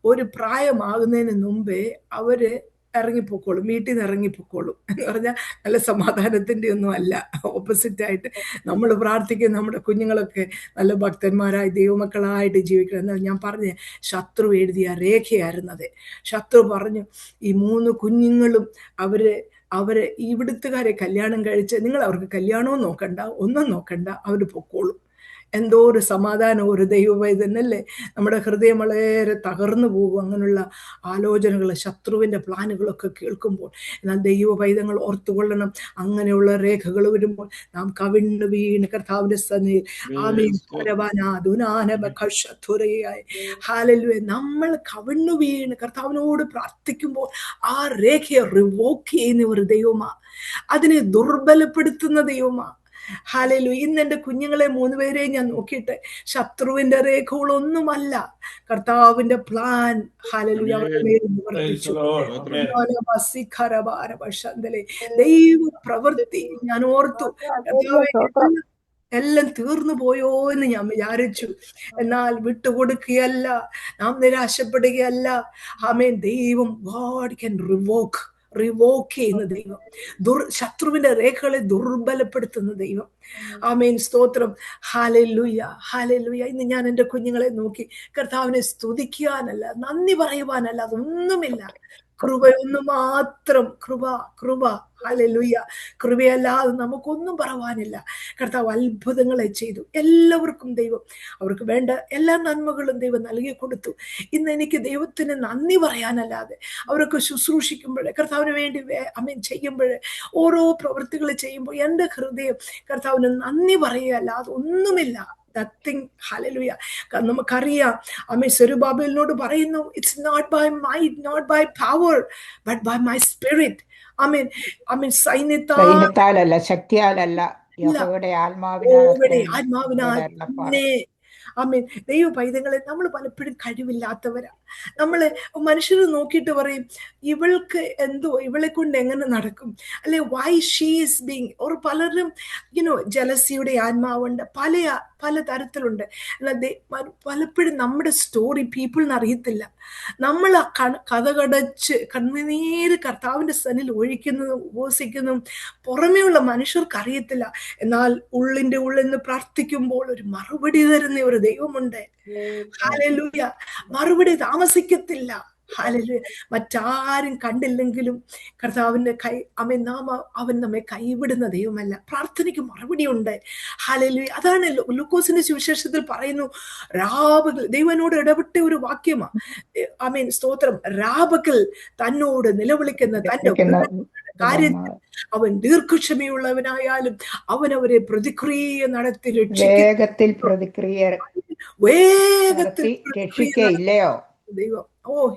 ഒരു പ്രായമാകുന്നതിന് മുമ്പേ അവര് ഇറങ്ങിപ്പോക്കോളും, വീട്ടിൽ നിന്ന് ഇറങ്ങിപ്പോക്കോളും എന്ന് പറഞ്ഞാൽ നല്ല സമാധാനത്തിന്റെ ഒന്നും അല്ല. ഓപ്പോസിറ്റ് ആയിട്ട് നമ്മൾ പ്രാർത്ഥിക്കുന്ന നമ്മുടെ കുഞ്ഞുങ്ങളൊക്കെ നല്ല ഭക്തന്മാരായി ദൈവമക്കളായിട്ട് ജീവിക്കണം. എന്നാൽ ഞാൻ പറഞ്ഞ ശത്രു എഴുതിയ രേഖയായിരുന്നത്. ശത്രു പറഞ്ഞു, ഈ 3 കുഞ്ഞുങ്ങളും അവര് ഇവിടുത്തുകാരെ കല്യാണം കഴിച്ച് നിങ്ങൾ അവർക്ക് കല്യാണവും നോക്കണ്ട, ഒന്നും നോക്കണ്ട, അവര് പൊക്കോളും. എന്തോ ഒരു സമാധാനം, ഒരു ദൈവവൈദ്യനല്ലേ. നമ്മുടെ ഹൃദയം വളരെ തകർന്നു പോകും അങ്ങനെയുള്ള ആലോചനകൾ, ശത്രുവിന്റെ പ്ലാനുകളൊക്കെ കേൾക്കുമ്പോൾ. എന്നാൽ ദൈവവൈദ്യങ്ങൾ ഓർത്തുകൊള്ളണം, അങ്ങനെയുള്ള രേഖകൾ വരുമ്പോൾ നാം കവിണ്ണു വീണ് കർത്താവിന്റെ സന്നിധിയിൽ നമ്മൾ കവിണ്ണു വീണ് കർത്താവിനോട് പ്രാർത്ഥിക്കുമ്പോൾ ആ രേഖയെ റിവോക്ക് ചെയ്യുന്ന ഒരു ദൈവമാ, അതിനെ ദുർബലപ്പെടുത്തുന്ന ദൈവമാ. ഹല്ലേലൂയ, ഇന്ന് എന്റെ കുഞ്ഞുങ്ങളെ 3 പേരെയും ഞാൻ നോക്കിയിട്ട് ശത്രുവിന്റെ രേഖകളൊന്നുമല്ല, കർത്താവിന്റെ പ്ലാൻ. ഹല്ലേലൂയ, ദൈവ പ്രവൃത്തി ഞാൻ ഓർത്തു. എല്ലാം തീർന്നു പോയോ എന്ന് ഞാൻ വിചാരിച്ചു. എന്നാൽ വിട്ടുകൊടുക്കുകയല്ല, നാം നിരാശപ്പെടുകയല്ല. ദൈവം, ഗോഡ് ക്യാൻ റിവോക്ക് ചെയ്യുന്ന ദൈവം, ശത്രുവിന്റെ രേഖകളെ ദുർബലപ്പെടുത്തുന്ന ദൈവം. സ്തോത്രം. Hallelujah, hallelujah. ഇന്ന് ഞാൻ എൻ്റെ കുഞ്ഞുങ്ങളെ നോക്കി കർത്താവിനെ സ്തുതിക്കാനല്ല, നന്ദി പറയുവാനല്ല, അതൊന്നുമില്ല. കൃപയൊന്നു മാത്രം. കൃപ. ഹല്ലേലൂയ, കൃപയല്ലാതെ നമുക്കൊന്നും പറവാനില്ല. കർത്താവ് അത്ഭുതങ്ങളെ ചെയ്തു. എല്ലാവർക്കും ദൈവം അവർക്ക് വേണ്ട എല്ലാ നന്മകളും ദൈവം നൽകി കൊടുത്തു. ഇന്ന് എനിക്ക് ദൈവത്തിന് നന്ദി പറയാനല്ലാതെ, അവരൊക്കെ ശുശ്രൂഷിക്കുമ്പോൾ, കർത്താവിന് വേണ്ടി ചെയ്യുമ്പോൾ, ഓരോ പ്രവൃത്തികൾ ചെയ്യുമ്പോൾ എൻ്റെ ഹൃദയം കർത്താവിന് നന്ദി പറയുകയല്ലാതെ ഒന്നുമില്ല. Nothing. Hallelujah. നമുക്കറിയാം, സെരുബാബേലിനോട് പറയുന്നു, it's not by might, not by power, but by my spirit. സൈന്യത്താലല്ല, ശക്തിയാലല്ല, യഹോവയുടെ ആത്മാവിനാൽ. ദൈവ പൈതങ്ങളെ, നമ്മൾ പലപ്പോഴും കഴിവില്ലാത്തവരാ. നമ്മളെ മനുഷ്യർ നോക്കിയിട്ട് പറയും, ഇവൾക്ക് എന്തോ, ഇവളെ കൊണ്ട് എങ്ങനെ നടക്കും, അല്ലെ വൈ ഷീസ് ബീങ്, ഓർ പലരും ജലസിയുടെ ആത്മാവുണ്ട്, പല തരത്തിലുണ്ട്. പലപ്പോഴും നമ്മുടെ സ്റ്റോറി പീപ്പിളിന് അറിയത്തില്ല. നമ്മൾ ആ കഥകടച്ച് കണ്ണുനീര് കർത്താവിന്റെ സന്നിൽ ഒഴിക്കുന്നതും ഉപവസിക്കുന്നതും പുറമേയുള്ള മനുഷ്യർക്ക് അറിയത്തില്ല. എന്നാൽ ഉള്ളിന്റെ ഉള്ളിൽ നിന്ന് പ്രാർത്ഥിക്കുമ്പോൾ ഒരു മറുപടി തരുന്ന ഒരു ദൈവമുണ്ട്. ഹല്ലേലൂയ. മറുപടി താമസിക്കത്തില്ല. ഹല്ലേലൂയ. മറ്റാരും കണ്ടില്ലെങ്കിലും കർത്താവിന്റെ അവൻ നമ്മെ കൈവിടുന്ന ദൈവമല്ല. പ്രാർത്ഥനയ്ക്ക് മറുപടി ഉണ്ട്. ഹല്ലേലൂയ. അതാണ് ലൂക്കോസിന്റെ സുവിശേഷത്തിൽ പറയുന്നു, രാപകൽ ദൈവനോട് ഇടപെട്ട ഒരു വാക്യമാണ്. സ്തോത്രം. രാപകൽ തന്നോട് നിലവിളിക്കുന്ന തന്റെ കാര്യത്തിൽ അവൻ ദീർഘക്ഷമയുള്ളവനായാലും അവൻ അവരെ പ്രതിക്രിയ നടത്തി വേഗത്തിൽ രക്ഷിക്കയില്ലയോ ദൈവം.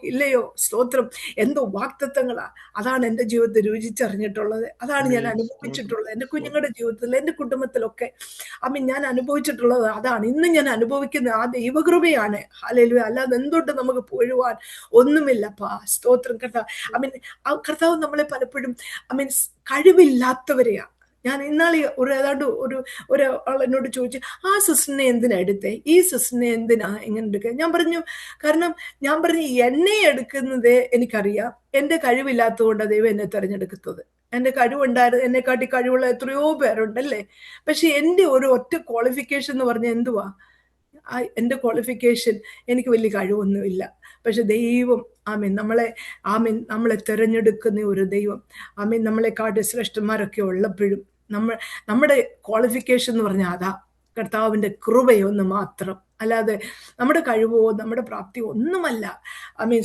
ഇല്ലയോ? സ്തോത്രം. എന്തോ വാഗ്ദത്തങ്ങളാ. അതാണ് എൻ്റെ ജീവിതത്തിൽ രുചിച്ചറിഞ്ഞിട്ടുള്ളത്. അതാണ് ഞാൻ അനുഭവിച്ചിട്ടുള്ളത്. എൻ്റെ കുഞ്ഞുങ്ങളുടെ ജീവിതത്തിൽ, എൻ്റെ കുടുംബത്തിലൊക്കെ ഞാൻ അനുഭവിച്ചിട്ടുള്ളത് അതാണ്. ഇന്ന് ഞാൻ അനുഭവിക്കുന്ന ആ ദൈവകൃപയാണ്. ഹല്ലേലൂയ. അല്ലാതെ എന്തുകൊണ്ട് നമുക്ക് പോഴുവാൻ ഒന്നുമില്ലപ്പാ. സ്തോത്രം. കർത്താവ് നമ്മളെ പലപ്പോഴും കഴിവില്ലാത്തവരെയാ. ഞാൻ ഇന്നാളെ ഒരാൾ എന്നോട് ചോദിച്ചു, ആ സിസ്റ്ററിനെ എന്തിനാ എടുത്തേ, ഈ സിസ്റ്ററിനെ എന്തിനാ എങ്ങനെ എടുക്കുക? ഞാൻ പറഞ്ഞു എന്നെ എടുക്കുന്നത് എനിക്കറിയാം. എൻ്റെ കഴിവില്ലാത്തത് കൊണ്ടാണ് ദൈവം എന്നെ തിരഞ്ഞെടുക്കുന്നത്. എൻ്റെ കഴിവുണ്ടായിരുന്നു, എന്നെക്കാട്ടി കഴിവുള്ള എത്രയോ പേരുണ്ടല്ലേ. പക്ഷെ എൻ്റെ ഒരു ഒറ്റ ക്വാളിഫിക്കേഷൻ എന്ന് പറഞ്ഞാൽ എന്തുവാ? എൻ്റെ ക്വാളിഫിക്കേഷൻ എനിക്ക് വലിയ കഴിവൊന്നുമില്ല. പക്ഷെ ദൈവം നമ്മളെ തിരഞ്ഞെടുക്കുന്ന ഒരു ദൈവം. നമ്മളെക്കാട്ടി ശ്രേഷ്ഠന്മാരൊക്കെ ഉള്ളപ്പോഴും നമ്മുടെ ക്വാളിഫിക്കേഷൻ എന്ന് പറഞ്ഞാൽ അതാ കർത്താവിൻ്റെ കൃപയൊന്ന് മാത്രം, അല്ലാതെ നമ്മുടെ കഴിവോ നമ്മുടെ പ്രാപ്തിയോ ഒന്നുമല്ല.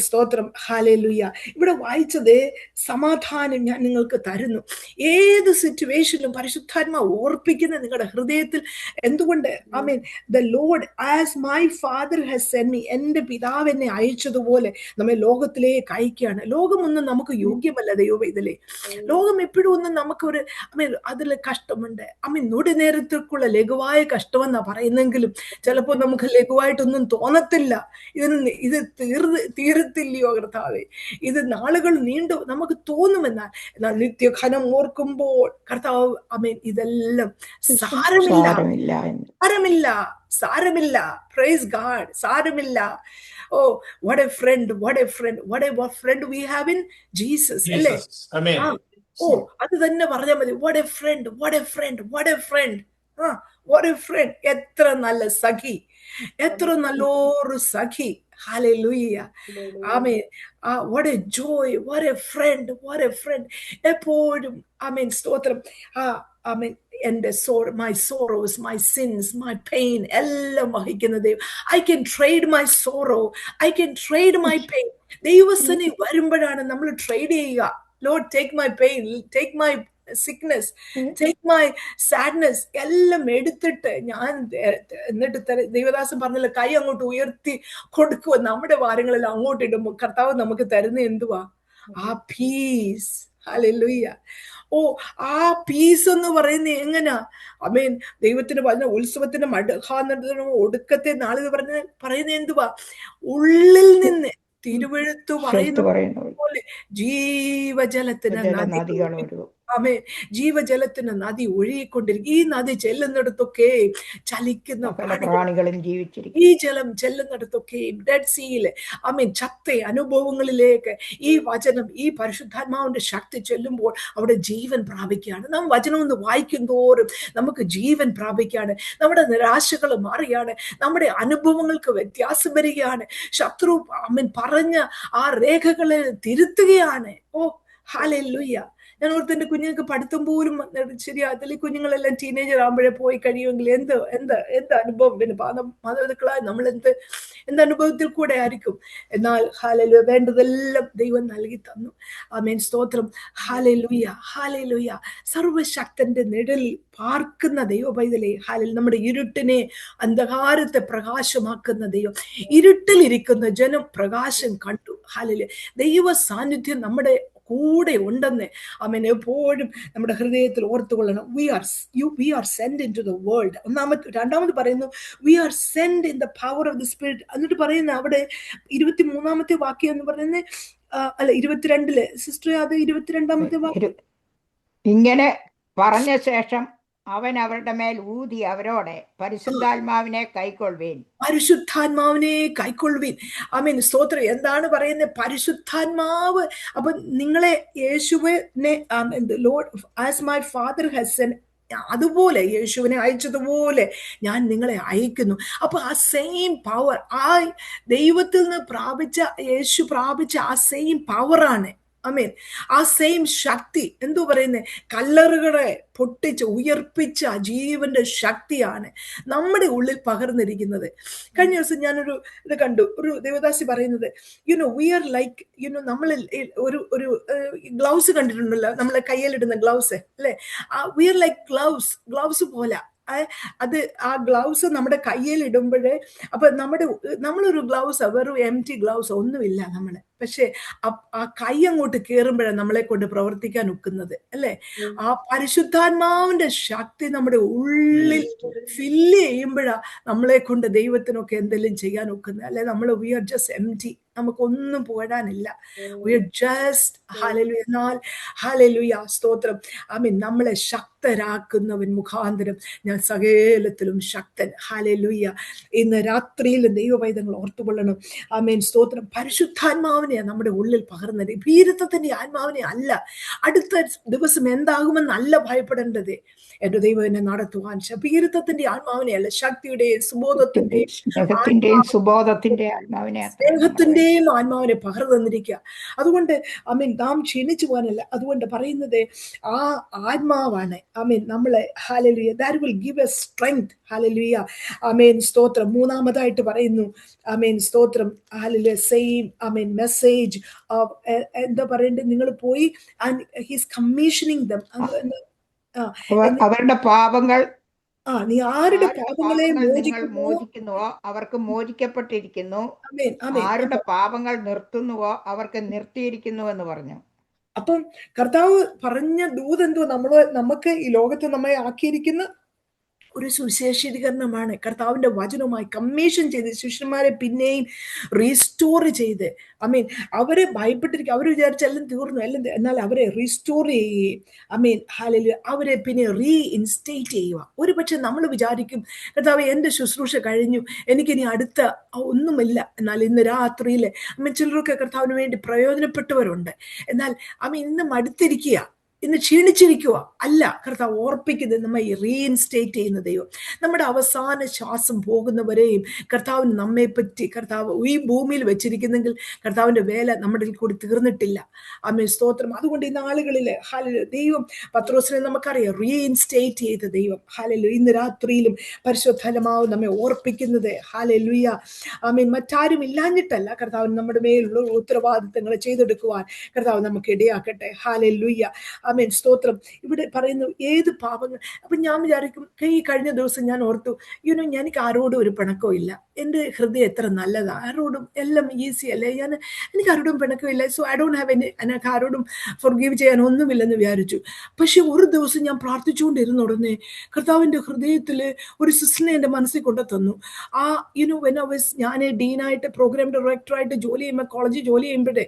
സ്തോത്രം. ഹല്ലേലൂയ. ഇവിടെ വായിച്ചത് സമാധാനം ഞാൻ നിങ്ങൾക്ക് തരുന്നു. ഏത് സിറ്റുവേഷനിലും പരിശുദ്ധാത്മാവ് ഓർപ്പിക്കുന്ന നിങ്ങളുടെ ഹൃദയത്തിൽ എന്തുകൊണ്ട് the Lord as my father has send me, എൻ്റെ പിതാവ് എന്നെ അയച്ചതുപോലെ നമ്മെ ലോകത്തിലേക്ക് അയക്കുകയാണ്. ലോകമൊന്നും നമുക്ക് യോഗ്യമല്ല ദൈവം. ഇതിലെ ലോകം എപ്പോഴും ഒന്നും നമുക്കൊരു അതിൽ കഷ്ടമുണ്ട്. നൊടി നേരത്തേക്കുള്ള ലഘുവായ കഷ്ടമെന്നാ പറയുന്നെങ്കിലും ചിലപ്പോൾ നമുക്ക് ലഘുവായിട്ടൊന്നും തോന്നത്തില്ല. ഇത് തീരത്തില്ലയോ കർത്താവേ, ഇത് നാളുകൾ നീണ്ടു നമുക്ക് തോന്നുമെന്നാൽ നിത്യഘനം ഓർക്കുമ്പോൾ കർത്താവ് ഇതെല്ലാം സാരമില്ല. Praise God. സാരമില്ല. what a friend we have in Jesus. അല്ലേ? അത് തന്നെ പറഞ്ഞാൽ മതി. what a friend. എത്ര നല്ല സഖി, എത്ര നല്ലൊരു സഖി. Hallelujah. what a joy, what a friend. എപ്പോഴും സ്തോത്രം. എൻ്റെ my sorrows, my sins, my pain എല്ലാം വഹിക്കുന്ന ദൈവം. I can trade my sorrow, I can trade my pain. ദൈവസന്നിധി വരുമ്പോഴാണ് നമ്മൾ ട്രേഡ് ചെയ്യുക. Lord, take my pain, take my sickness, take my sadness എല്ലാം എടുത്തിട്ട് എന്നിട്ട് ദൈവദാസൻ പറഞ്ഞില്ല, കൈ അങ്ങോട്ട് ഉയർത്തി കൊടുക്കുക. നമ്മുടെ ഭാരങ്ങളെല്ലാം അങ്ങോട്ട് ഇടുമ്പോൾ കർത്താവ് നമുക്ക് തരുന്ന എന്തുവാ? ആ പീസ്. ഹല്ലേലൂയ. ആ പീസ് എന്ന് പറയുന്നത് എങ്ങനാ? ദൈവത്തിന് പറഞ്ഞ ഉത്സവത്തിന്റെ ഒടുക്കത്തെ നാളിത് പറയുന്ന എന്തുവാ? ഉള്ളിൽ നിന്ന് തിരുവെഴുത്ത് പറയുന്ന പോലെ ജീവജലത്തിന് ജീവജലത്തിന് നദി ഒഴുകിക്കൊണ്ടിരിക്കും. ഈ നദി ചെല്ലുന്നിടത്തൊക്കെ ചലിക്കുന്ന പ്രാണികളും ജീവിച്ചിരിക്കും. ഈ ജലം ചെല്ലുന്നിടത്തൊക്കെ ഡെഡ് സീയില് ചത്ത അനുഭവങ്ങളിലേക്ക് ഈ വചനം, ഈ പരിശുദ്ധാത്മാവിന്റെ ശക്തി ചെല്ലുമ്പോൾ അവിടെ ജീവൻ പ്രാപിക്കുകയാണ്. നാം വചനം ഒന്ന് വായിക്കും തോറും നമുക്ക് ജീവൻ പ്രാപിക്കുകയാണ്. നമ്മുടെ നിരാശകൾ മാറുകയാണ്. നമ്മുടെ അനുഭവങ്ങൾക്ക് വ്യത്യാസം വരികയാണ്. ശത്രു പറഞ്ഞ ആ രേഖകളെ തിരുത്തുകയാണ്. ഹല്ലേലൂയ. ഞാൻ ഓർത്ത് എൻ്റെ കുഞ്ഞുങ്ങൾക്ക് പഠിത്തം പോലും ശരിയാകത്തില്ല. കുഞ്ഞുങ്ങളെല്ലാം ടീനേജർ ആകുമ്പോഴേ പോയി കഴിയുമെങ്കിൽ എന്ത് അനുഭവം, പിന്നെ മാതാപിതാക്കളായ നമ്മൾ എന്ത് അനുഭവത്തിൽ കൂടെ ആയിരിക്കും. എന്നാൽ ഹല്ലേലൂയ, വേണ്ടതെല്ലാം ദൈവം നൽകി തന്നു. സ്തോത്രം. ഹല്ലേലൂയ. സർവശക്തന്റെ നിഴലിൽ പാർക്കുന്ന ദൈവ പൈതലേ, നമ്മുടെ ഇരുട്ടിനെ, അന്ധകാരത്തെ പ്രകാശമാക്കുന്ന ദൈവം. ഇരുട്ടിലിരിക്കുന്ന ജനം പ്രകാശം കണ്ടു. ഹല്ലേലൂയ. ദൈവ സാന്നിധ്യം നമ്മുടെ കൂടെ ഉണ്ടെന്ന് ആമേൻ എപ്പോഴും നമ്മുടെ ഹൃദയത്തിൽ ഓർത്തുകൊള്ളണം. We are send in to the world. രണ്ടാമത് പറയുന്നു we are send in the power of the spirit. എന്നിട്ട് പറയുന്ന അവിടെ 23-ാമത്തെ വാക്യം എന്ന് പറയുന്നത് അല്ല 22 സിസ്റ്റർ, അത് 22-ാമത്തെ വാക്യം. ഇങ്ങനെ പറഞ്ഞ ശേഷം അവൻ അവരുടെ മേൽ ഊതി അവരോടെ പരിശുദ്ധാത്മാവിനെ കൈക്കൊള്ളുവീൻ. പരിശുദ്ധാത്മാവിനെ കൈക്കൊള്ളുവീൻ. ആമേൻ, സ്തോത്രം. എന്താണ് പറയുന്നത്? പരിശുദ്ധാത്മാവ്. അപ്പൊ നിങ്ങളെ യേശുവിനെ Lord as my father has send, അതുപോലെ യേശുവിനെ അയച്ചതുപോലെ ഞാൻ നിങ്ങളെ അയക്കുന്നു. അപ്പൊ ആ സെയിം പവർ, ആ ദൈവത്തിൽ നിന്ന് പ്രാപിച്ച, യേശു പ്രാപിച്ച ആ സെയിം പവറാണ്. ആമേൻ. ആ സെയിം ശക്തി, എന്തോ പറയുന്നത്, കല്ലറുകളെ പൊട്ടിച്ച് ഉയർപ്പിച്ച ജീവന്റെ ശക്തിയാണ് നമ്മുടെ ഉള്ളിൽ പകർന്നിരിക്കുന്നത്. കഴിഞ്ഞ ദിവസം ഞാനൊരു ഇത് കണ്ടു, ഒരു ദേവദാസി പറയുന്നത്, വി ആർ ലൈക്ക് നമ്മൾ ഒരു ഗ്ലൗസ് കണ്ടിട്ടുണ്ടല്ലോ, നമ്മളെ കയ്യിലിടുന്ന ഗ്ലൗസ് അല്ലെ, വി ആർ ലൈക്ക് ഗ്ലൗസ് പോലെ. അത് ആ ഗ്ലൗസ് നമ്മുടെ കയ്യിൽ ഇടുമ്പോഴേ, അപ്പൊ നമ്മളൊരു ഗ്ലൗസ്, വെറും എംറ്റി ഗ്ലൗസ് ഒന്നുമില്ല നമ്മള്, പക്ഷെ ആ കൈ അങ്ങോട്ട് കയറുമ്പോഴാണ് നമ്മളെ കൊണ്ട് പ്രവർത്തിക്കാൻ ഒക്കുന്നത് അല്ലെ. ആ പരിശുദ്ധാത്മാവിന്റെ ശക്തി നമ്മുടെ ഉള്ളിൽ ഫില്ല് ചെയ്യുമ്പോഴാ നമ്മളെ കൊണ്ട് ദൈവത്തിനൊക്കെ എന്തെങ്കിലും ചെയ്യാൻ ഒക്കുന്നത്. അല്ലെ, നമ്മൾ വി ആർ ജസ്റ്റ് എംറ്റി, നമുക്കൊന്നും പോരാനില്ല. We are just hallelujah. എന്നാൽ ഹല്ലേലൂയ, സ്തോത്രം. ആമേൻ. നമ്മളെ ശക്തരാക്കുന്നവൻ മുഖാന്തരം ഞാൻ സകലത്തിലും ശക്തൻ. ഹല്ലേലൂയ. ഇന്ന് രാത്രിയിൽ ദൈവവൈദ്യങ്ങൾ ഓർത്തുകൊള്ളണം. ആമേൻ, സ്തോത്രം. പരിശുദ്ധാത്മാവിനെ നമ്മുടെ ഉള്ളിൽ പകർന്നത്, ഭീരുത്വത്തിന്റെ ആത്മാവിനെ അല്ല. അടുത്ത ദിവസം എന്താകുമെന്നല്ല ഭയപ്പെടേണ്ടത്. എന്റെ ദൈവം എന്നെ നടത്തുവാൻ ഭീരുത്വത്തിന്റെ ആത്മാവിനെ അല്ല, ശക്തിയുടെയും സുബോധത്തിന്റെയും സ്നേഹത്തിന്റെയും ആത്മാവിനെ പകർന്നു തന്നിരിക്കുക. അതുകൊണ്ട് ആമേൻ, നാം ക്ഷീണിച്ചു പോകാനല്ല. അതുകൊണ്ട് പറയുന്നത് ആ ആത്മാവാണ് ആമേൻ നമ്മളെ, hallelujah, that will give a strength. Hallelujah. Amen, സ്തോത്രം. മൂന്നാമതായിട്ട് പറയുന്നു, ആമേൻ, സ്തോത്രം, ഹല്ലേലൂയ, സെയിം ആമേൻ മെസ്സേജ്. എന്താ പറയേണ്ടത്? നിങ്ങൾ പോയി ആൻഡ് ഹീസ് കമ്മീഷനിങ് ദം. അവരുടെ പാപങ്ങൾ, നീ ആരുടെ പാപങ്ങളെ മോചിക്കുന്നുവോ അവർക്ക് മോചിക്കപ്പെട്ടിരിക്കുന്നു, ആരുടെ പാപങ്ങൾ നിർത്തുന്നുവോ അവർക്ക് നിർത്തിയിരിക്കുന്നു എന്ന് പറഞ്ഞു. അപ്പം കർത്താവ് പറഞ്ഞ ദൂത് എന്തോ, നമുക്ക് ഈ ലോകത്ത് നമ്മെ ആക്കിയിരിക്കുന്ന ഒരു സുവിശേഷീകരണമാണ്. കർത്താവിന്റെ വചനവുമായി കമ്മീഷൻ ചെയ്ത് ശിഷ്യന്മാരെ പിന്നെയും റീസ്റ്റോർ ചെയ്ത്, ആമേൻ, അവരെ ഭയപ്പെട്ടിരിക്കും. അവർ വിചാരിച്ചെല്ലാം തീർന്നു, എന്നാൽ അവരെ റീസ്റ്റോർ ചെയ്യുകയും, ആമേൻ, ഹല്ലേലൂയ, അവരെ പിന്നെ റീഇൻസ്റ്റേറ്റ് ചെയ്യുക. ഒരു പക്ഷെ നമ്മൾ വിചാരിക്കും, കർത്താവ് എന്റെ ശുശ്രൂഷ കഴിഞ്ഞു, എനിക്കിനി അടുത്ത ഒന്നുമില്ല. എന്നാൽ ഇന്ന് രാത്രിയിൽ ആമേൻ, ചിലരൊക്കെ കർത്താവിന് വേണ്ടി പ്രയോജനപ്പെട്ടവരുണ്ട്. എന്നാൽ ആമേൻ, ഇന്ന് മടുത്തിരിക്കുക, ഇന്ന് ക്ഷീണിച്ചിരിക്കുക അല്ല. കർത്താവ് ഓർപ്പിക്കുന്നത് നമ്മെ റീഇൻസ്റ്റേറ്റ് ചെയ്യുന്ന ദൈവം. നമ്മുടെ അവസാന ശ്വാസം പോകുന്നവരെയും കർത്താവിന് നമ്മെ പറ്റി, കർത്താവ് ഈ ഭൂമിയിൽ വെച്ചിരിക്കുന്നെങ്കിൽ കർത്താവിന്റെ വേല നമ്മുടെ കൂടി തീർന്നിട്ടില്ല. ആമേൻ, സ്തോത്രം. അതുകൊണ്ട് ഈ നാളുകളിൽ ഹല്ലേലൂയ, ദൈവം പത്രോസിനെ നമുക്കറിയാം റീഇൻസ്റ്റേറ്റ് ചെയ്ത ദൈവം. ഹല്ലേലൂയ. ഇന്ന് രാത്രിയിലും പരിശുദ്ധാത്മാവ് നമ്മെ ഓർപ്പിക്കുന്നത്, ഹല്ലേലൂയ, ആമേൻ, മറ്റാരും ഇല്ലാഞ്ഞിട്ടല്ല, കർത്താവിന് നമ്മുടെ മേലുള്ള ഉത്തരവാദിത്തങ്ങൾ ചെയ്തെടുക്കുവാൻ കർത്താവ് നമുക്ക് ഇടയാക്കട്ടെ. ഹല്ലേലൂയ. ആമേൻ, സ്തോത്രം. ഇവിടെ പറയുന്നു ഏത് പാപങ്ങൾ. അപ്പൊ ഞാൻ വിചാരിക്കും, ഈ കഴിഞ്ഞ ദിവസം ഞാൻ ഓർത്തു, എനിക്ക് ആരോടും ഒരു പിണക്കവും ഇല്ല. എൻ്റെ ഹൃദയം എത്ര നല്ലതാ, ആരോടും എല്ലാം ഈസി അല്ലേ, എനിക്ക് ആരോടും പിണക്കമില്ല. സോ ഐ ഡോണ്ട് ഹാവ് എനിക്ക് ആരോടും ഫൊർഗീവ് ചെയ്യാൻ ഒന്നുമില്ലെന്ന് വിചാരിച്ചു. പക്ഷെ ഒരു ദിവസം ഞാൻ പ്രാർത്ഥിച്ചുകൊണ്ടിരുന്ന ഉടനെ കർത്താവിൻ്റെ ഹൃദയത്തിൽ ഒരു സിസ്റ്ററിനെ എൻ്റെ മനസ്സിൽ കൊണ്ടു തന്നു. ഞാൻ ഡീനായിട്ട് പ്രോഗ്രാം ഡയറക്ടറായിട്ട് ജോലി ചെയ്യുമ്പോൾ, കോളേജിൽ ജോലി ചെയ്യുമ്പോഴേ,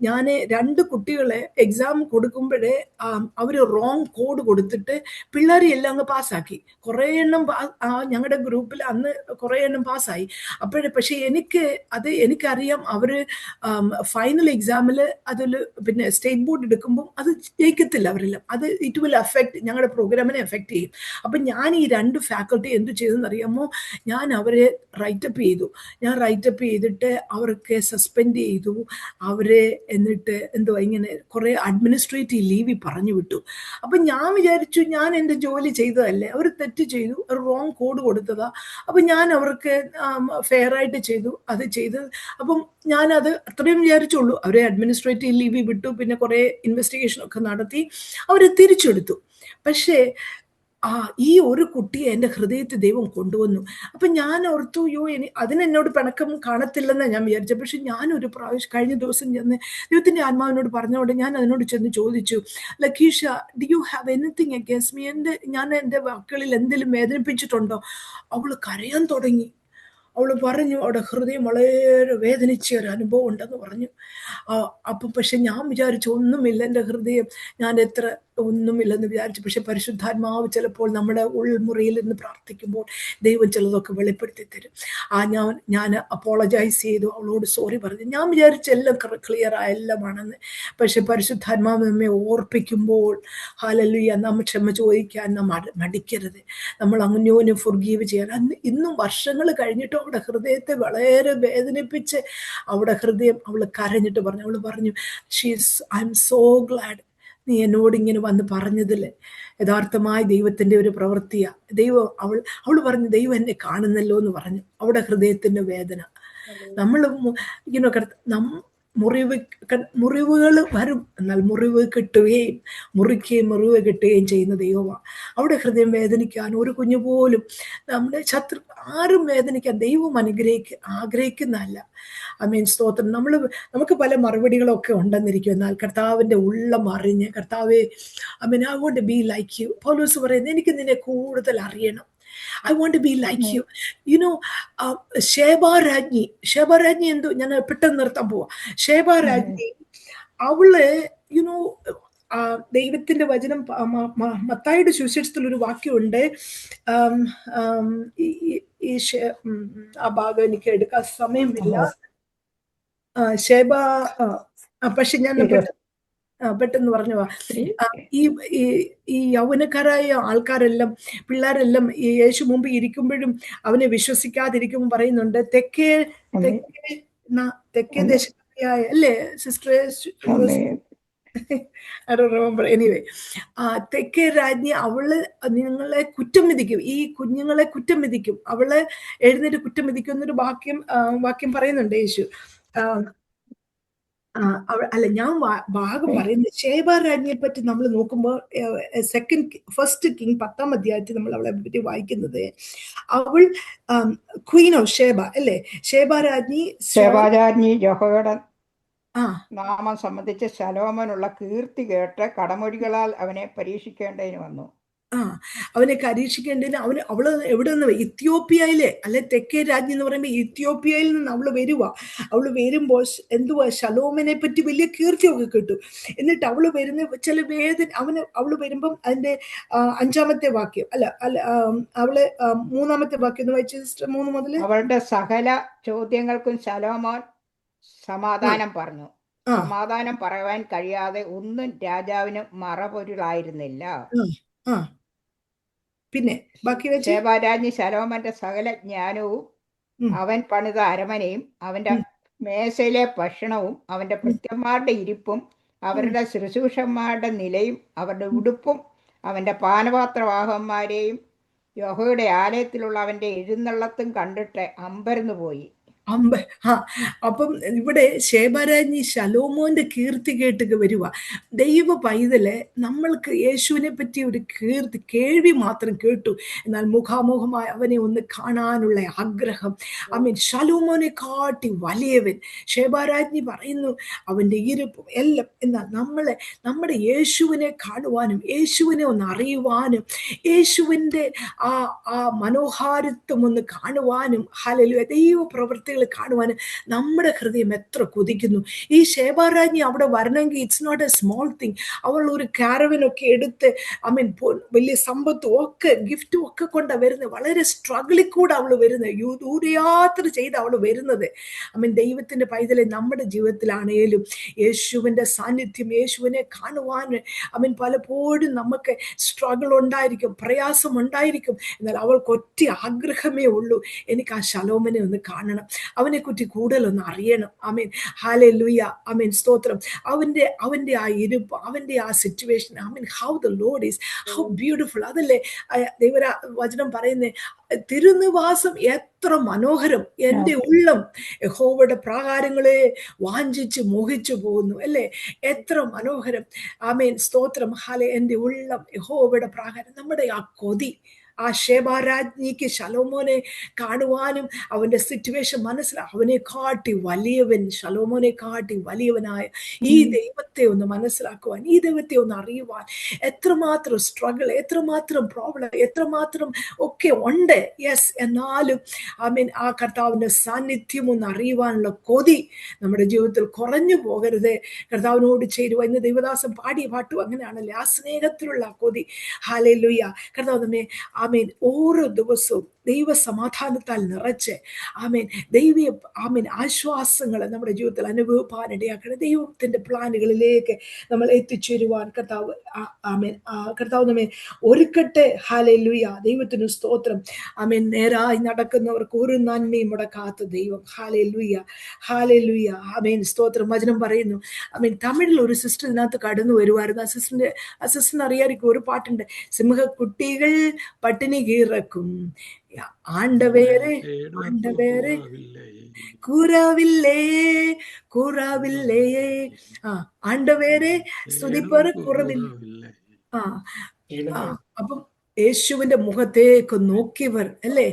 ഞാൻ 2 കുട്ടികളെ എക്സാം കൊടുക്കുമ്പോഴേ അവര് റോങ് കോഡ് കൊടുത്തിട്ട് പിള്ളേരെ എല്ലാം അങ്ങ് പാസ്സാക്കി. കുറേ എണ്ണം ഞങ്ങളുടെ ഗ്രൂപ്പിൽ അന്ന് കുറേ എണ്ണം പാസ്സായി. പക്ഷെ എനിക്കറിയാം അവര് ഫൈനൽ എക്സാമിൽ അതിൽ പിന്നെ സ്റ്റേറ്റ് ബോർഡ് എടുക്കുമ്പോൾ അത് ജയിക്കത്തില്ല അവരെല്ലാം. അത് ഇറ്റ് വിൽ അഫക്റ്റ് ഞങ്ങളുടെ പ്രോഗ്രാമിനെ എഫക്റ്റ് ചെയ്യും. അപ്പം ഞാൻ ഈ 2 ഫാക്കൽറ്റി എന്ത് ചെയ്തെന്ന് അറിയാമോ? ഞാൻ അവരെ റൈറ്റപ്പ് ചെയ്തിട്ട് അവർക്ക് സസ്പെൻഡ് ചെയ്തു അവരെ. എന്നിട്ട് ഇങ്ങനെ കുറെ അഡ്മിനിസ്ട്രേറ്റീവ് ലീവിൽ പറഞ്ഞു വിട്ടു. അപ്പം ഞാൻ വിചാരിച്ചു, ഞാൻ എൻ്റെ ജോലി ചെയ്തതല്ലേ, അവർ തെറ്റ് ചെയ്തു, അവർ റോങ് കോഡ് കൊടുത്തതാ. അപ്പം ഞാൻ അവർക്ക് ഫെയർ ആയിട്ട് അത് ചെയ്ത്. അപ്പം ഞാനത് അത്രയും വിചാരിച്ചുള്ളൂ. അവരെ അഡ്മിനിസ്ട്രേറ്റീവ് ലീവിൽ വിട്ടു, പിന്നെ കുറെ ഇൻവെസ്റ്റിഗേഷൻ ഒക്കെ നടത്തി അവരെ തിരിച്ചെടുത്തു. പക്ഷേ ഈ ഒരു കുട്ടിയെ എൻ്റെ ഹൃദയത്തിൽ ദൈവം കൊണ്ടുവന്നു. അപ്പം ഞാൻ ഓർത്തു, അതിനെന്നോട് പിണക്കം കാണത്തില്ലെന്നാണ് ഞാൻ വിചാരിച്ചത്. പക്ഷെ ഞാനൊരു പ്രാവശ്യം കഴിഞ്ഞ ദിവസം ചെന്ന് ദൈവത്തിൻ്റെ ആത്മാവിനോട് പറഞ്ഞുകൊണ്ട് ഞാൻ അതിനോട് ചെന്ന് ചോദിച്ചു, Lachish, do you have anything against me? ഞാൻ എൻ്റെ വാക്കുകളിൽ എന്തെങ്കിലും വേദനിപ്പിച്ചിട്ടുണ്ടോ? അവൾ കരയാൻ തുടങ്ങി. അവൾ പറഞ്ഞു അവളുടെ ഹൃദയം വളരെ വേദനിച്ച ഒരു അനുഭവം ഉണ്ടെന്ന് പറഞ്ഞു. അപ്പം പക്ഷെ ഞാൻ വിചാരിച്ചു ഒന്നുമില്ല, എൻ്റെ ഹൃദയം ഞാൻ എത്ര ഒന്നുമില്ലെന്ന് വിചാരിച്ചു. പക്ഷെ പരിശുദ്ധാത്മാവ് ചിലപ്പോൾ നമ്മുടെ ഉൾമുറിയിൽ നിന്ന് പ്രാർത്ഥിക്കുമ്പോൾ ദൈവം ചിലതൊക്കെ വെളിപ്പെടുത്തി തരും. ഞാൻ അപ്പോളജൈസ് ചെയ്തു, അവളോട് സോറി പറഞ്ഞു. ഞാൻ വിചാരിച്ചു എല്ലാം ക്ലിയറായ എല്ലാമാണെന്ന്. പക്ഷെ പരിശുദ്ധാത്മാവ് നമ്മെ ഓർപ്പിക്കുമ്പോൾ ഹല്ലേലൂയ, നാം ക്ഷമ ചോദിക്കാൻ നാം മടിക്കരുത്. നമ്മൾ അന്യോന്യം ഫൊർഗീവ് ചെയ്യാൻ. ഇന്നും വർഷങ്ങൾ കഴിഞ്ഞിട്ടും അവളുടെ ഹൃദയത്തെ വളരെ വേദനിപ്പിച്ച് അവളുടെ ഹൃദയം അവൾ കരഞ്ഞിട്ട് പറഞ്ഞു. അവൾ പറഞ്ഞു, ഐ എം സോ ഗ്ലാഡ് നീ എന്നോട് ഇങ്ങനെ വന്ന് പറഞ്ഞതിൽ യഥാർത്ഥമായി ദൈവത്തിൻ്റെ ഒരു പ്രവൃത്തിയാ. അവൾ പറഞ്ഞു, ദൈവം എന്നെ കാണുന്നല്ലോ എന്ന് പറഞ്ഞു. അവളുടെ ഹൃദയത്തിൻ്റെ വേദന. നമ്മൾ മുറിവുകൾ വരും, എന്നാൽ മുറിവ് കിട്ടുകയും മുറിവ് കിട്ടുകയും ചെയ്യുന്ന ദൈവമാണ്. അവിടെ ഹൃദയം വേദനിക്കാൻ ഒരു കുഞ്ഞു പോലും, നമ്മുടെ ശത്രു ആരും വേദനിക്കാൻ ദൈവം ആഗ്രഹിക്കുന്നതല്ല. സ്തോത്രം. നമുക്ക് പല മറുപടികളൊക്കെ ഉണ്ടെന്നിരിക്കും, എന്നാൽ കർത്താവിൻ്റെ ഉള്ളം അറിഞ്ഞ് കർത്താവെ I won't be like you. പൗലോസ് പറയുന്നത്, എനിക്ക് നിന്നെ കൂടുതൽ അറിയണം. I want to be like you. ശേബാരാജ്ഞി എന്തോ ഞാൻ പെട്ടെന്ന് നിർത്താൻ പോവാ. ശേബാരാജ്ഞി അവള് ദൈവത്തിന്റെ വചനം മത്തായിയുടെ സുവിശേഷത്തിൽ ഒരു വാക്യമുണ്ട്. ആ ഭാഗം എനിക്ക് എടുക്കാൻ സമയമില്ല. പക്ഷെ ഞാൻ പെട്ടെന്ന് പറഞ്ഞു. ഈ യൗവനക്കാരായ ആൾക്കാരെല്ലാം, പിള്ളേരെല്ലാം ഈ യേശു മുമ്പ് ഇരിക്കുമ്പോഴും അവനെ വിശ്വസിക്കാതിരിക്കുമ്പോൾ പറയുന്നുണ്ട്, തെക്കേ ദേശക്കാരിയായ അല്ലേ സിസ്റ്റർ? എനിവേ, തെക്കേ രാജ്ഞി അവള് നിങ്ങളെ കുറ്റം വിധിക്കും, ഈ കുഞ്ഞുങ്ങളെ കുറ്റം വിധിക്കും, അവള് എഴുന്നേറ്റ് കുറ്റം വിധിക്കും എന്നൊരു വാക്യം പറയുന്നുണ്ട് യേശു. അല്ല, ഞാൻ ഭാഗം പറയുന്നത് ശേബാരാജ്ഞിയെ പറ്റി നമ്മൾ നോക്കുമ്പോൾ ഫസ്റ്റ് കിങ് 10-ാം അധ്യായത്തിൽ നമ്മൾ അവളെ പറ്റി വായിക്കുന്നത്, അവൾ ക്വീൻ ഓഫ് ഷേബ അല്ലേ? ശേബാരാജ്ഞി യഹോവയുടെ നാമം സംബന്ധിച്ച് ശലോമോനുള്ള കീർത്തി കേട്ട് കടമൊഴികളാൽ അവനെ പരീക്ഷിക്കേണ്ടതിന് വന്നു. അവനെ പരീക്ഷിക്കേണ്ടതിന് അവള് എവിടെ നിന്ന്? ഇത്യോപ്യയിലെ അല്ലെ തെക്കേ രാജ്ഞി എന്ന് പറയുമ്പോൾ ഇത്യോപ്യയിൽ നിന്ന് അവള് അവള് വരുമ്പോൾ എന്തുവാ, ശലോമനെ പറ്റി വലിയ കീർത്തിയൊക്കെ കിട്ടും. എന്നിട്ട് അവള് വരുന്ന ചില അവള് വരുമ്പം അതിന്റെ 5-ാമത്തെ വാക്യം അല്ല അവള് 3-ാമത്തെ വാക്യം ഒന്ന് വായിച്ചു സിസ്റ്റർ. 3 മുതൽ. അവളുടെ സകല ചോദ്യങ്ങൾക്കും ശലോമോൻ സമാധാനം പറഞ്ഞു. സമാധാനം പറയാൻ കഴിയാതെ ഒന്നും രാജാവിന് മറപൊരുളായിരുന്നില്ല. പിന്നെ ബാക്കി ശേബാരാജ്ഞി ശലോമോന്റെ സകല ജ്ഞാനവും അവൻ പണിത അരമനയും അവന്റെ മേശയിലെ ഭക്ഷണവും അവന്റെ ഭൃത്യന്മാരുടെ ഇരിപ്പും അവരുടെ ശുശ്രൂഷന്മാരുടെ നിലയും അവരുടെ ഉടുപ്പും അവന്റെ പാനപാത്രവാഹന്മാരെയും യഹോവയുടെ ആലയത്തിലുള്ള അവന്റെ എഴുന്നള്ളത്തും കണ്ടിട്ട് അമ്പരന്നു പോയി. അപ്പം ഇവിടെ ശേബാരാജ്ഞി ശലോമോന്റെ കീർത്തി കേട്ട് വരുക. ദൈവ പൈതലെ, നമ്മൾക്ക് യേശുവിനെ പറ്റി ഒരു കേൾവി മാത്രം കേട്ടു, എന്നാൽ മുഖാമുഖമായി അവനെ ഒന്ന് കാണാനുള്ള ആഗ്രഹം. ശലോമോനെ കാട്ടി വലിയവൻ. ശേബാരാജ്ഞി പറയുന്നു അവന്റെ ഇരിപ്പും എല്ലാം. എന്നാൽ നമ്മുടെ യേശുവിനെ കാണുവാനും യേശുവിനെ ഒന്ന് അറിയുവാനും യേശുവിൻ്റെ ആ മനോഹാരിത്വം ഒന്ന് കാണുവാനും ഹല്ലേലൂയ ദൈവ പ്രവൃത്തി കാണുവാൻ നമ്മുടെ ഹൃദയം എത്ര കൊതിക്കുന്നു. ഈ ശേബാരാജ്ഞി അവിടെ വരണമെങ്കിൽ it's not a small thing. അവൾ ഒരു കാരവനൊക്കെ എടുത്ത് വലിയ സമ്പത്തും ഒക്കെ ഗിഫ്റ്റും ഒക്കെ കൊണ്ടാണ് വരുന്നത്. വളരെ സ്ട്രഗിളിൽ കൂടെ അവൾ വരുന്നത്, ദൂരയാത്ര ചെയ്ത് അവൾ വരുന്നത്. ദൈവത്തിന്റെ പൈതലെ, നമ്മുടെ ജീവിതത്തിലാണേലും യേശുവിന്റെ സാന്നിധ്യം, യേശുവിനെ കാണുവാൻ പലപ്പോഴും നമുക്ക് സ്ട്രഗിൾ ഉണ്ടായിരിക്കും, പ്രയാസം ഉണ്ടായിരിക്കും. എന്നാൽ അവൾക്ക് ഒറ്റ ആഗ്രഹമേ ഉള്ളൂ, എനിക്ക് ആ ശലോമനെ ഒന്ന് കാണണം. അവനെക്കുറിച്ച് കൂടുതലൊന്ന് അറിയണം. ആമേൻ. ഹല്ലേലൂയ. ആമേൻ. സ്തോത്രം. അവന്റെ ആ ഇരുപ്പ്, അവന്റെ ആ situation, amen, how the Lord is, how beautiful. അതല്ലേ വചനം പറയുന്നേ, തിരുനിവാസം എത്ര മനോഹരം, എൻ്റെ ഉള്ളം യഹോവയുടെ പ്രാകാരങ്ങളെ വാഞ്ചിച്ച് മോഹിച്ചു പോകുന്നു, അല്ലേ? എത്ര മനോഹരം. ആമേൻ. സ്തോത്രം. എൻ്റെ ഉള്ളം യഹോവയുടെ പ്രാകാരം. നമ്മുടെ ആ കൊതി, ആ ശേബാരാജ്ഞിക്ക് ശലോമോനെ കാണുവാനും അവന്റെ സിറ്റുവേഷൻ അവനെ കാട്ടി വലിയവൻ, ശലോമോനെ കാട്ടി വലിയവനായ ഈ ദൈവത്തെ ഒന്ന് മനസ്സിലാക്കുവാൻ, ഈ ദൈവത്തെ ഒന്ന് അറിയുവാൻ എത്രമാത്രം സ്ട്രഗിൾ, എത്രമാത്രം പ്രോബ്ലം, എത്രമാത്രം ഒക്കെ ഉണ്ട്. യെസ്, എന്നാലും ആമേൻ, ആ കർത്താവിന്റെ സാന്നിധ്യം ഒന്ന് അറിയുവാനുള്ള കൊതി നമ്മുടെ ജീവിതത്തിൽ കുറഞ്ഞു പോകരുത്. കർത്താവിനോട് ചേരുവ. ഇന്ന് ദൈവദാസൻ പാടിയ പാട്ടും അങ്ങനെയാണല്ലേ, ആ സ്നേഹത്തിലുള്ള കൊതി. ഹല്ലേലൂയ. കർത്താവ് നമ്മെ ആമേൻ ഓരോ ദിവസവും ദൈവ സമാധാനത്താൽ നിറച്ച് ആമേൻ ആമേൻ ആശ്വാസങ്ങൾ നമ്മുടെ ജീവിതത്തിൽ അനുഭവപ്പാനിടയാക്കണം. ദൈവത്തിന്റെ പ്ലാനുകളിലേക്ക് നമ്മൾ എത്തിച്ചേരുവാൻ കർത്താവ് ആമേൻ കർത്താവ് നമ്മെ ഒരുക്കട്ടെ. ഹല്ലേലൂയ. ദൈവത്തിന് സ്തോത്രം. ആമേൻ. നേരായി നടക്കുന്നവർക്ക് ഒരു നന്മയും മുടക്കാത്ത ദൈവം. ഹല്ലേലൂയ. ഹല്ലേലൂയ. ആമേൻ. സ്തോത്രം. വചനം പറയുന്നു. ആമേൻ. തമിഴിൽ ഒരു സിസ്റ്റർ ഇതിനകത്ത് കടന്നു വരുമായിരുന്നു. ആ സിസ്റ്ററിന് അറിയാമായിരിക്കും, ഒരു പാട്ടുണ്ട്, സിംഹക്കുട്ടികൾ പട്ടിണി കീറക്കും, ஆண்டவேரே ஆண்டவேரே கூறவில்லையே கூறவில்லையே ஆண்டவேரே സ്തുതിപ്പറ് കുറവില്ല. അപ്പം യേശുവിന്റെ മുഖത്തേക്ക് നോക്കിയവർ, അല്ലേ,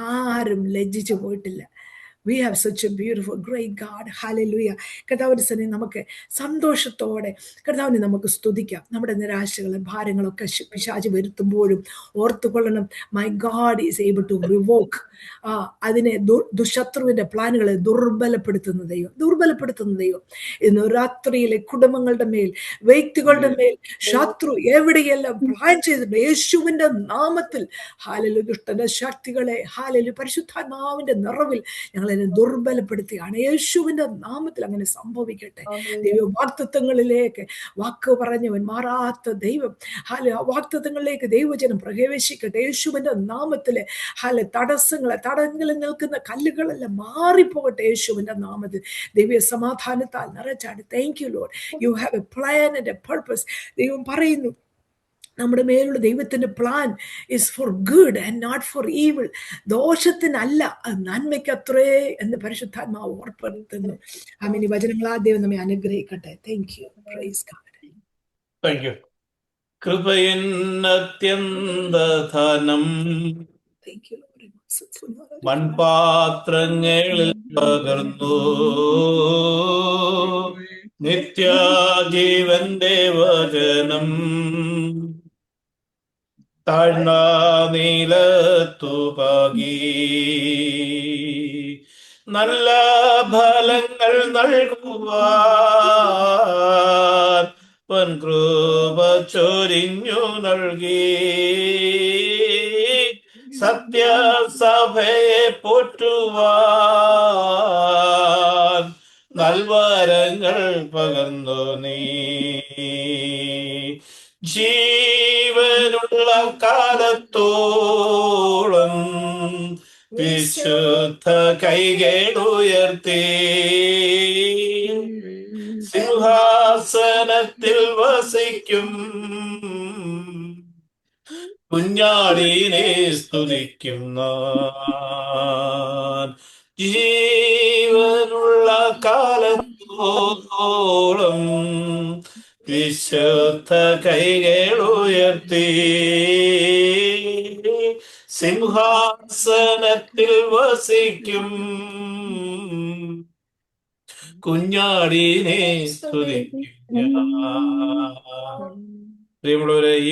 ആരും ലജ്ജിച്ചു പോയിട്ടില്ല. We have such a beautiful, great God. Hallelujah. കർത്താവിന്റെ സന്നിധി നമുക്ക് സന്തോഷത്തോടെ കർത്താവിനെ നമുക്ക് സ്തുതിക്കാം. നമ്മുടെ നിരാശകളും ഭാരങ്ങളൊക്കെ പിശാച് വരുത്തുമ്പോഴും ഓർത്തുകൊള്ളണം, my God is able to revoke. അതിനെ ദുശത്രുവിന്റെ പ്ലാനുകളെ ദുർബലപ്പെടുത്തുന്ന ദൈവം ഇന്ന് രാത്രിയിലെ കുടുംബങ്ങളുടെ മേൽ, വ്യക്തികളുടെ മേൽ ശത്രു എവിടെയെല്ലാം പ്ലാൻ ചെയ്തിട്ടുണ്ട്, യേശുവിന്റെ നാമത്തിൽ ഹല്ലേലൂയ, ദുഷ്ടന്റെ ശക്തികളെ ഹല്ലേലൂയ പരിശുദ്ധാത്മാവിന്റെ നിറവിൽ ഞങ്ങൾ ദുർബലപ്പെടുത്തുകയാണ്. യേശുവിന്റെ നാമത്തിൽ അങ്ങനെ സംഭവിക്കട്ടെ. ദൈവ വാഗ്ദത്തങ്ങളിലേക്ക് വാക്ക് പറഞ്ഞവൻ മാറാത്ത ദൈവം, വാഗ്ദത്തങ്ങളിലേക്ക് ദൈവജനം പ്രവേശിക്കട്ടെ. യേശുവിന്റെ നാമത്തില് തടങ്ങളിൽ നിൽക്കുന്ന കല്ലുകളെല്ലാം മാറിപ്പോകട്ടെ. യേശുവിന്റെ നാമത്തിൽ ദൈവ സമാധാനത്താൽ നിറച്ചാണ്. Thank you Lord, you have a plan and a purpose. ദൈവം പറയുന്നു, നമ്മുടെ മേലുള്ള ദൈവത്തിന്റെ plan is for good and not for evil. ദോഷത്തിനല്ല, നന്മയ്ക്കത്രേ എന്ന് പരിശുദ്ധാത്മാവ് ഓർപ്പെടുത്തുന്നു. ആമേൻ. ഈ വചനങ്ങളാ ദൈവം നമ്മെ അനുഗ്രഹിക്കട്ടെ. Thank you. Praise God. Thank you. കൃപയൻ അത്യന്തധനം മൺപാത്രങ്ങളിൽ പകർന്നു, നിത്യജീവന്റെ വചനം താഴ്ന്ന നീലത്തു പകി, നല്ല ഫലങ്ങൾ നൽകുവാൻ വൻകൃപ ചൊരിഞ്ഞു നൽകി, സത്യസഭയെ പോറ്റുവാൻ നൽവരങ്ങൾ പകർന്നു നീ. ജീവനുള്ള കാലത്തോളം വിശുദ്ധ കൈകളുയർത്തി, സിംഹാസനത്തിൽ വസിക്കും കുഞ്ഞാടിനെ സ്തുതിക്കുന്ന, ജീവനുള്ള കാലത്തോളം വിശുദ്ധ കൈകളുയർത്തി, സിംഹാസനത്തിൽ വസിക്കും കുഞ്ഞാടിനെ സ്തുതിക്കും. പ്രിയമുള്ളവരെ,